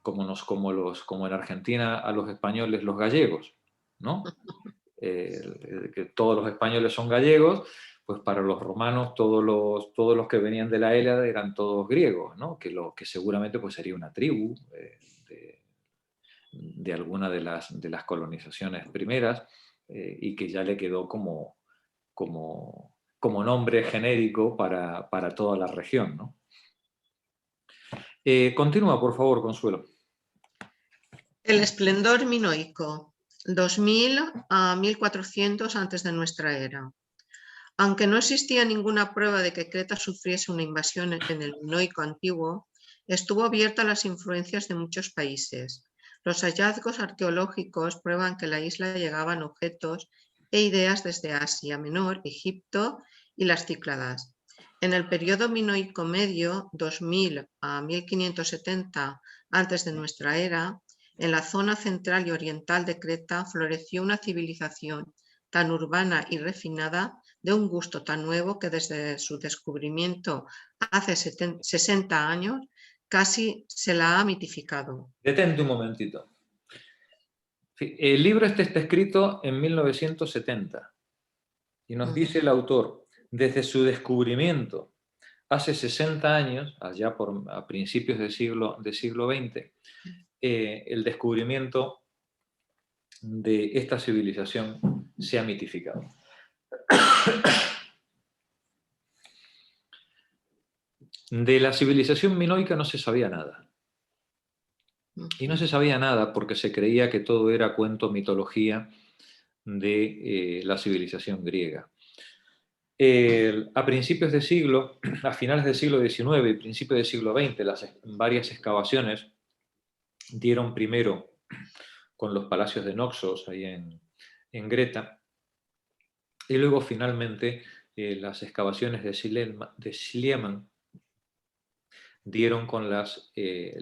Como en Argentina a los españoles los gallegos, ¿no? Que todos los españoles son gallegos, pues para los romanos todos los que venían de la Hélade eran todos griegos, ¿no? Que seguramente pues sería una tribu de alguna de las colonizaciones primeras y que ya le quedó como nombre genérico para toda la región, ¿no? Continúa, por favor, Consuelo. El esplendor minoico, 2000 a 1400 antes de nuestra era. Aunque no existía ninguna prueba de que Creta sufriese una invasión en el minoico antiguo, estuvo abierta a las influencias de muchos países. Los hallazgos arqueológicos prueban que a la isla llegaban objetos e ideas desde Asia Menor, Egipto y las Cícladas. En el periodo minoico medio, 2000 a 1570 antes de nuestra era, en la zona central y oriental de Creta floreció una civilización tan urbana y refinada, de un gusto tan nuevo que desde su descubrimiento hace 60 años casi se la ha mitificado. Detente un momentito. El libro este está escrito en 1970 y nos dice el autor, desde su descubrimiento hace 60 años, allá a principios del siglo XX, el descubrimiento de esta civilización se ha mitificado. De la civilización minoica no se sabía nada. Y no se sabía nada porque se creía que todo era cuento, mitología de la civilización griega. A principios de siglo, a finales del siglo XIX y principios del siglo XX, varias excavaciones dieron primero con los palacios de Noxos, ahí en Greta, y luego finalmente las excavaciones de Schliemann dieron con las de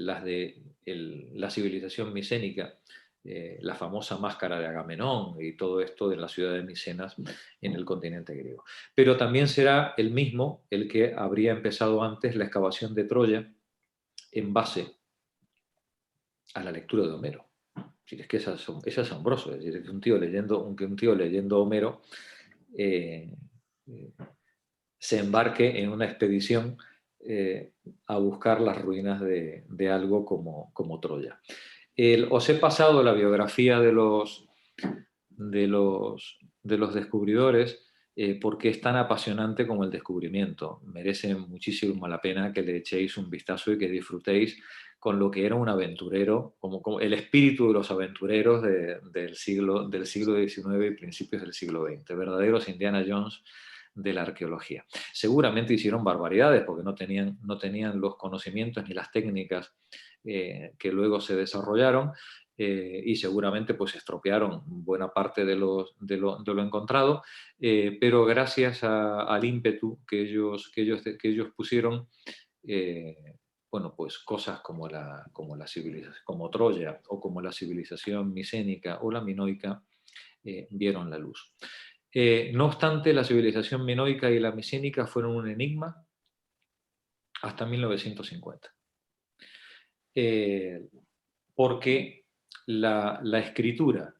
la civilización micénica, la famosa máscara de Agamenón y todo esto de la ciudad de Micenas en el continente griego. Pero también será el mismo el que habría empezado antes la excavación de Troya en base a la lectura de Homero. Es que es asombroso, es decir, que un tío leyendo Homero se embarque en una expedición a buscar las ruinas de algo como Troya. Os he pasado la biografía de los descubridores porque es tan apasionante como el descubrimiento. Merece muchísimo la pena que le echéis un vistazo y que disfrutéis con lo que era un aventurero, como el espíritu de los aventureros del siglo XIX y principios del siglo XX, verdaderos Indiana Jones de la arqueología. Seguramente hicieron barbaridades porque no tenían los conocimientos ni las técnicas que luego se desarrollaron, y seguramente pues estropearon buena parte de lo encontrado, pero gracias al ímpetu que ellos pusieron, bueno, pues cosas como la civilización, como Troya o como la civilización micénica o la minoica, vieron la luz. No obstante, la civilización minoica y la micénica fueron un enigma hasta 1950. Porque la escritura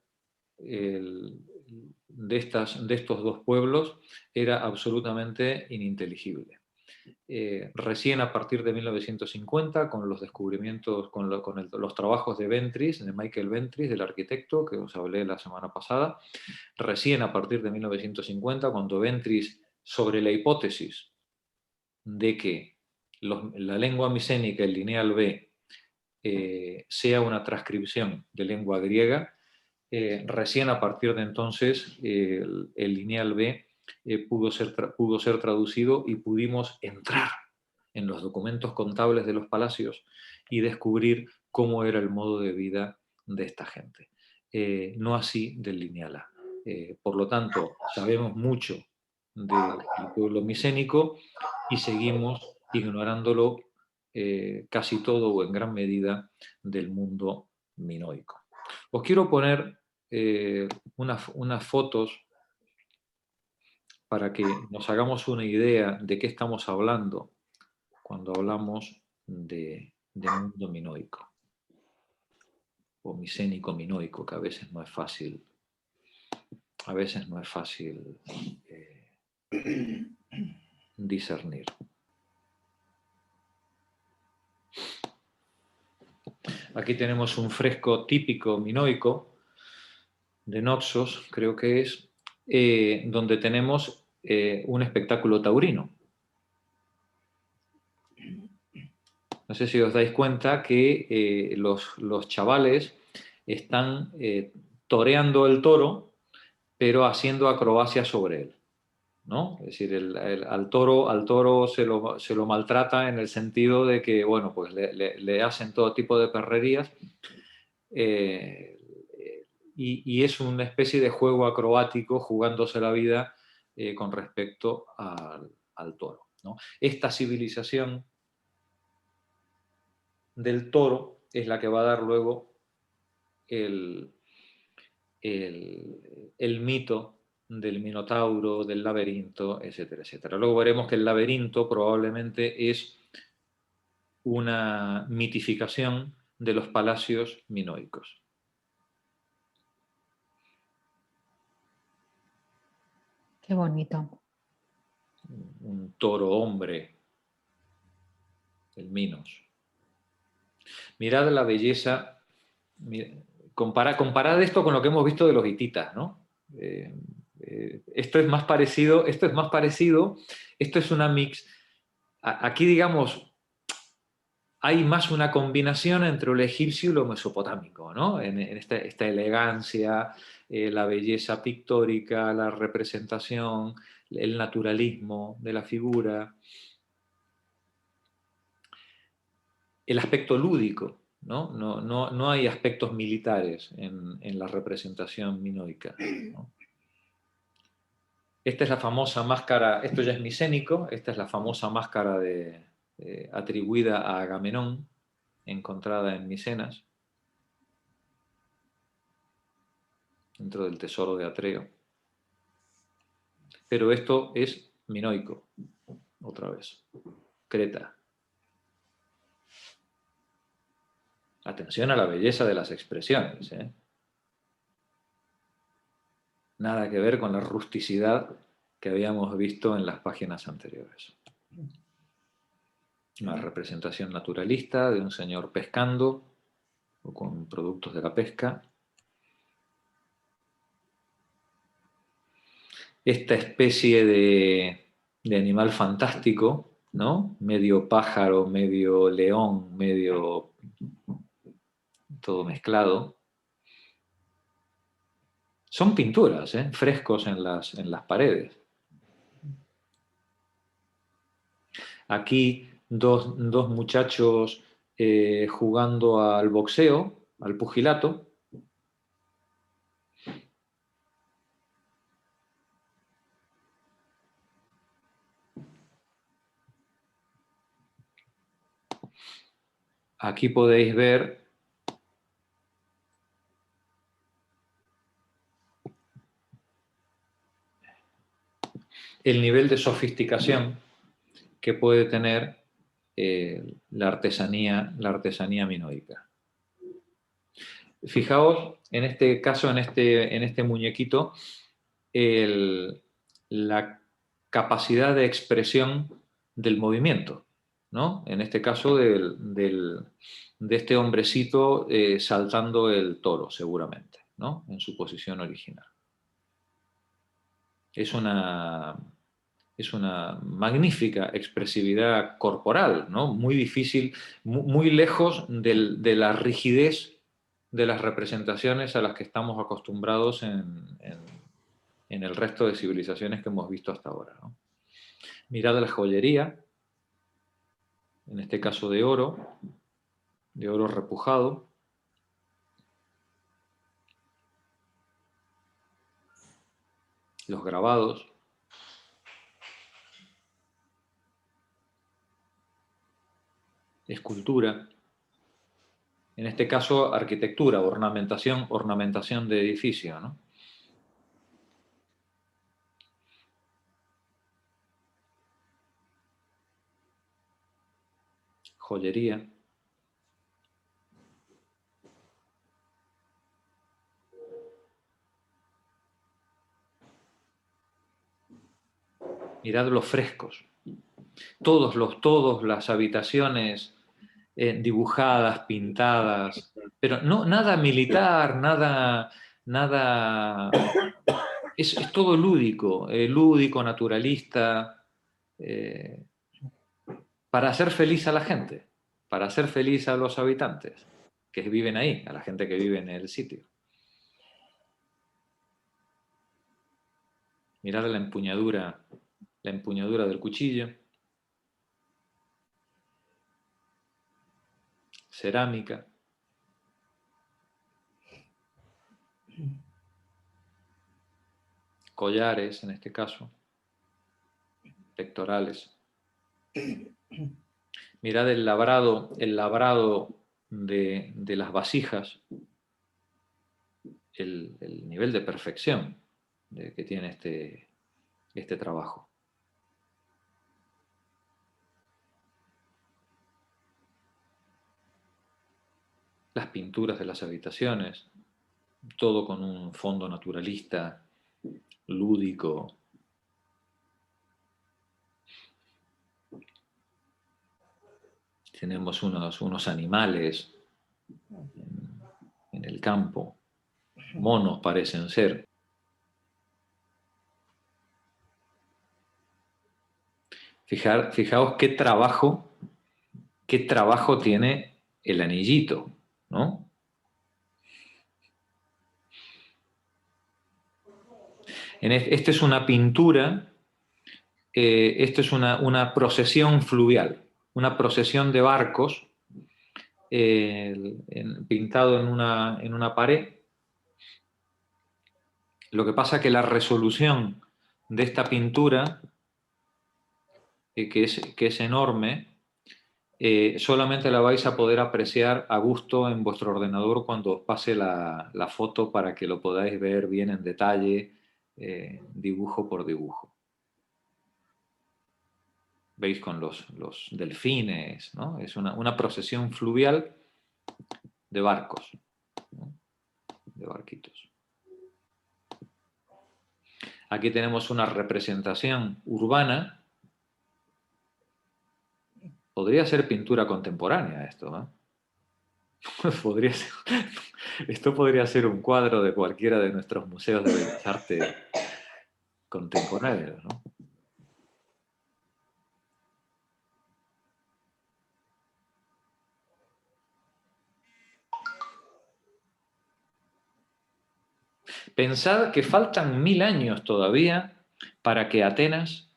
de estos dos pueblos era absolutamente ininteligible. Recién a partir de 1950, con los descubrimientos, con los trabajos de Ventris, de Michael Ventris, del arquitecto, que os hablé la semana pasada, recién a partir de 1950, cuando Ventris, sobre la hipótesis de que la lengua micénica, el lineal B, sea una transcripción de lengua griega, recién a partir de entonces el lineal B pudo ser traducido y pudimos entrar en los documentos contables de los palacios y descubrir cómo era el modo de vida de esta gente. No así del lineal A. Por lo tanto, sabemos mucho del pueblo micénico y seguimos ignorándolo casi todo o en gran medida del mundo minoico. Os quiero poner unas fotos para que nos hagamos una idea de qué estamos hablando cuando hablamos de mundo minoico o micénico-minoico, que a veces no es fácil, discernir. Aquí tenemos un fresco típico minoico de Noxos, creo que es, donde tenemos un espectáculo taurino. No sé si os dais cuenta que los chavales están toreando el toro, pero haciendo acrobacias sobre él, ¿no? Es decir, al toro se lo maltrata en el sentido de que, bueno, pues le hacen todo tipo de perrerías, y es una especie de juego acrobático jugándose la vida con respecto al toro, ¿no? Esta civilización del toro es la que va a dar luego el mito del Minotauro, del laberinto, etcétera, etcétera. Luego veremos que el laberinto probablemente es una mitificación de los palacios minoicos. Qué bonito. Un toro hombre, el Minos. Mirad la belleza, comparad esto con lo que hemos visto de los hititas, ¿no? Esto es más parecido, esto es una mix. Aquí, digamos, hay más una combinación entre lo egipcio y lo mesopotámico, ¿no? En esta elegancia, la belleza pictórica, la representación, el naturalismo de la figura, el aspecto lúdico, ¿no? No hay aspectos militares en la representación minoica, ¿no? Esta es la famosa máscara, esto ya es micénico, esta es la famosa máscara atribuida a Agamenón, encontrada en Micenas, dentro del tesoro de Atreo. Pero esto es minoico, otra vez, Creta. Atención a la belleza de las expresiones, ¿eh? Nada que ver con la rusticidad que habíamos visto en las páginas anteriores. Una representación naturalista de un señor pescando o con productos de la pesca. esta especie de animal fantástico, ¿no? Medio pájaro, medio león, medio todo mezclado. Son pinturas, frescos en las paredes. Aquí dos muchachos jugando al boxeo, al pugilato. Aquí podéis ver el nivel de sofisticación que puede tener la artesanía minoica. Fijaos, en este caso, en este muñequito, la capacidad de expresión del movimiento, ¿no? En este caso de este hombrecito saltando el toro, seguramente, ¿no? En su posición original. Es una magnífica expresividad corporal, ¿no? Muy difícil, muy lejos de la rigidez de las representaciones a las que estamos acostumbrados en el resto de civilizaciones que hemos visto hasta ahora, ¿no? Mirad la joyería, en este caso de oro repujado. Los grabados. Escultura. En este caso, arquitectura, ornamentación de edificio, ¿no? Joyería. Mirad los frescos. Todas las habitaciones dibujadas, pintadas, pero no, nada militar, nada es todo lúdico, naturalista, para hacer feliz a la gente, para hacer feliz a los habitantes que viven ahí, a la gente que vive en el sitio. Mirad la empuñadura del cuchillo. Cerámica. Collares, en este caso. Pectorales. Mirad el labrado de las vasijas, el nivel de perfección que tiene este trabajo. Las pinturas de las habitaciones, todo con un fondo naturalista, lúdico. Tenemos unos animales en el campo, monos parecen ser. Fijaos qué trabajo tiene el anillito, ¿no? Esta es una pintura, esto es una procesión fluvial, una procesión de barcos pintado en una pared. Lo que pasa es que la resolución de esta pintura, que es enorme, solamente la vais a poder apreciar a gusto en vuestro ordenador cuando os pase la foto para que lo podáis ver bien en detalle, dibujo por dibujo. Veis con los delfines, ¿no? Es una procesión fluvial de barcos, ¿no? De barquitos. Aquí tenemos una representación urbana. Podría ser pintura contemporánea esto, ¿no? Esto podría ser un cuadro de cualquiera de nuestros museos de Bellas Artes contemporáneos, ¿no? Pensad que faltan 1000 años todavía para que Atenas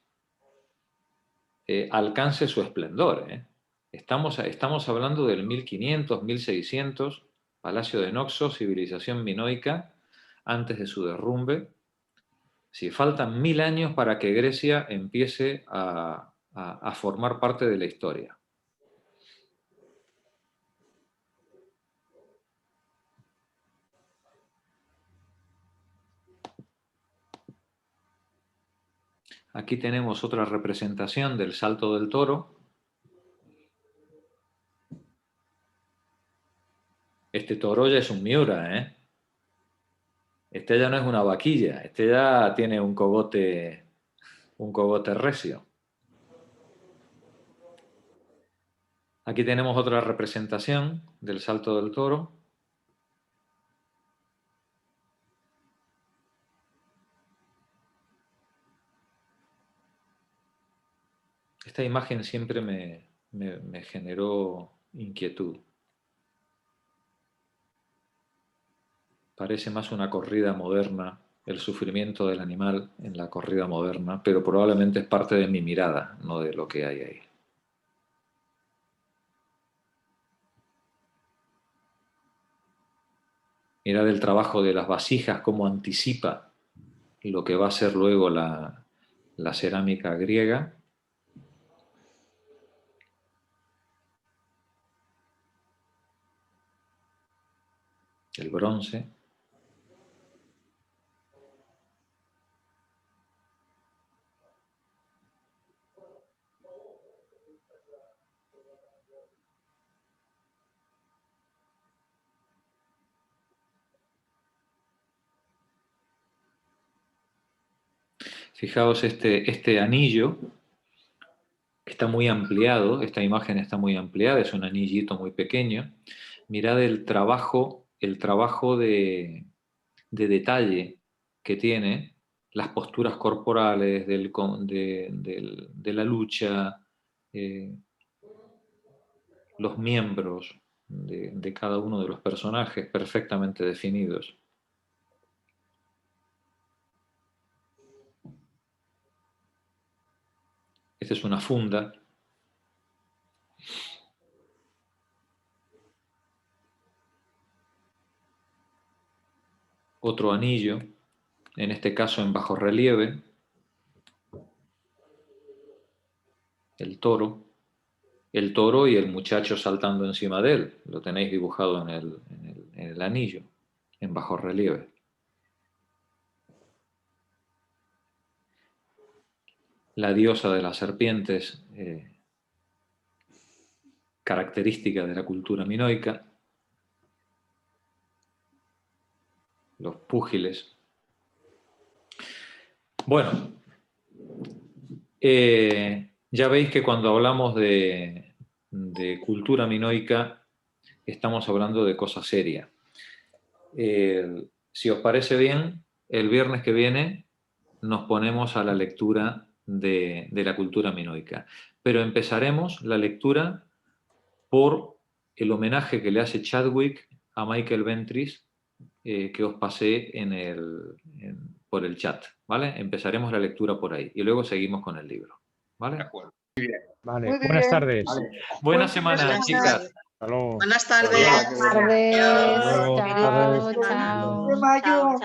alcance su esplendor, ¿eh? Estamos hablando del 1500, 1600, Palacio de Noxos, civilización minoica, antes de su derrumbe. Si faltan 1000 años para que Grecia empiece a formar parte de la historia. Aquí tenemos otra representación del Salto del Toro. Este toro ya es un Miura, ¿eh? Este ya no es una vaquilla, este ya tiene un cogote recio. Aquí tenemos otra representación del Salto del Toro. Esta imagen siempre me generó inquietud. Parece más una corrida moderna, el sufrimiento del animal en la corrida moderna, pero probablemente es parte de mi mirada, no de lo que hay ahí. Mirad el trabajo de las vasijas, cómo anticipa lo que va a ser luego la cerámica griega. El bronce. Fijaos este anillo, está muy ampliado, esta imagen está muy ampliada, es un anillito muy pequeño. Mirad el trabajo de detalle que tiene, las posturas corporales de la lucha, los miembros de cada uno de los personajes perfectamente definidos. Esta es una funda. Otro anillo, en este caso en bajorrelieve. El toro y el muchacho saltando encima de él. Lo tenéis dibujado en el anillo, en bajorrelieve. La diosa de las serpientes, característica de la cultura minoica. Los púgiles. Bueno, ya veis que cuando hablamos de cultura minoica estamos hablando de cosas serias. Si os parece bien, el viernes que viene nos ponemos a la lectura de la cultura minoica. Pero empezaremos la lectura por el homenaje que le hace Chadwick a Michael Ventris, que os pasé por el chat, ¿vale? Empezaremos la lectura por ahí y luego seguimos con el libro, ¿vale? De acuerdo. Muy bien. Vale, Muy buenas bien. tardes. Vale. Buena semana, Buenas chicas. tardes. Hasta luego. Buenas tardes. Buenas tardes. Chao. Chao, chao. De mayo.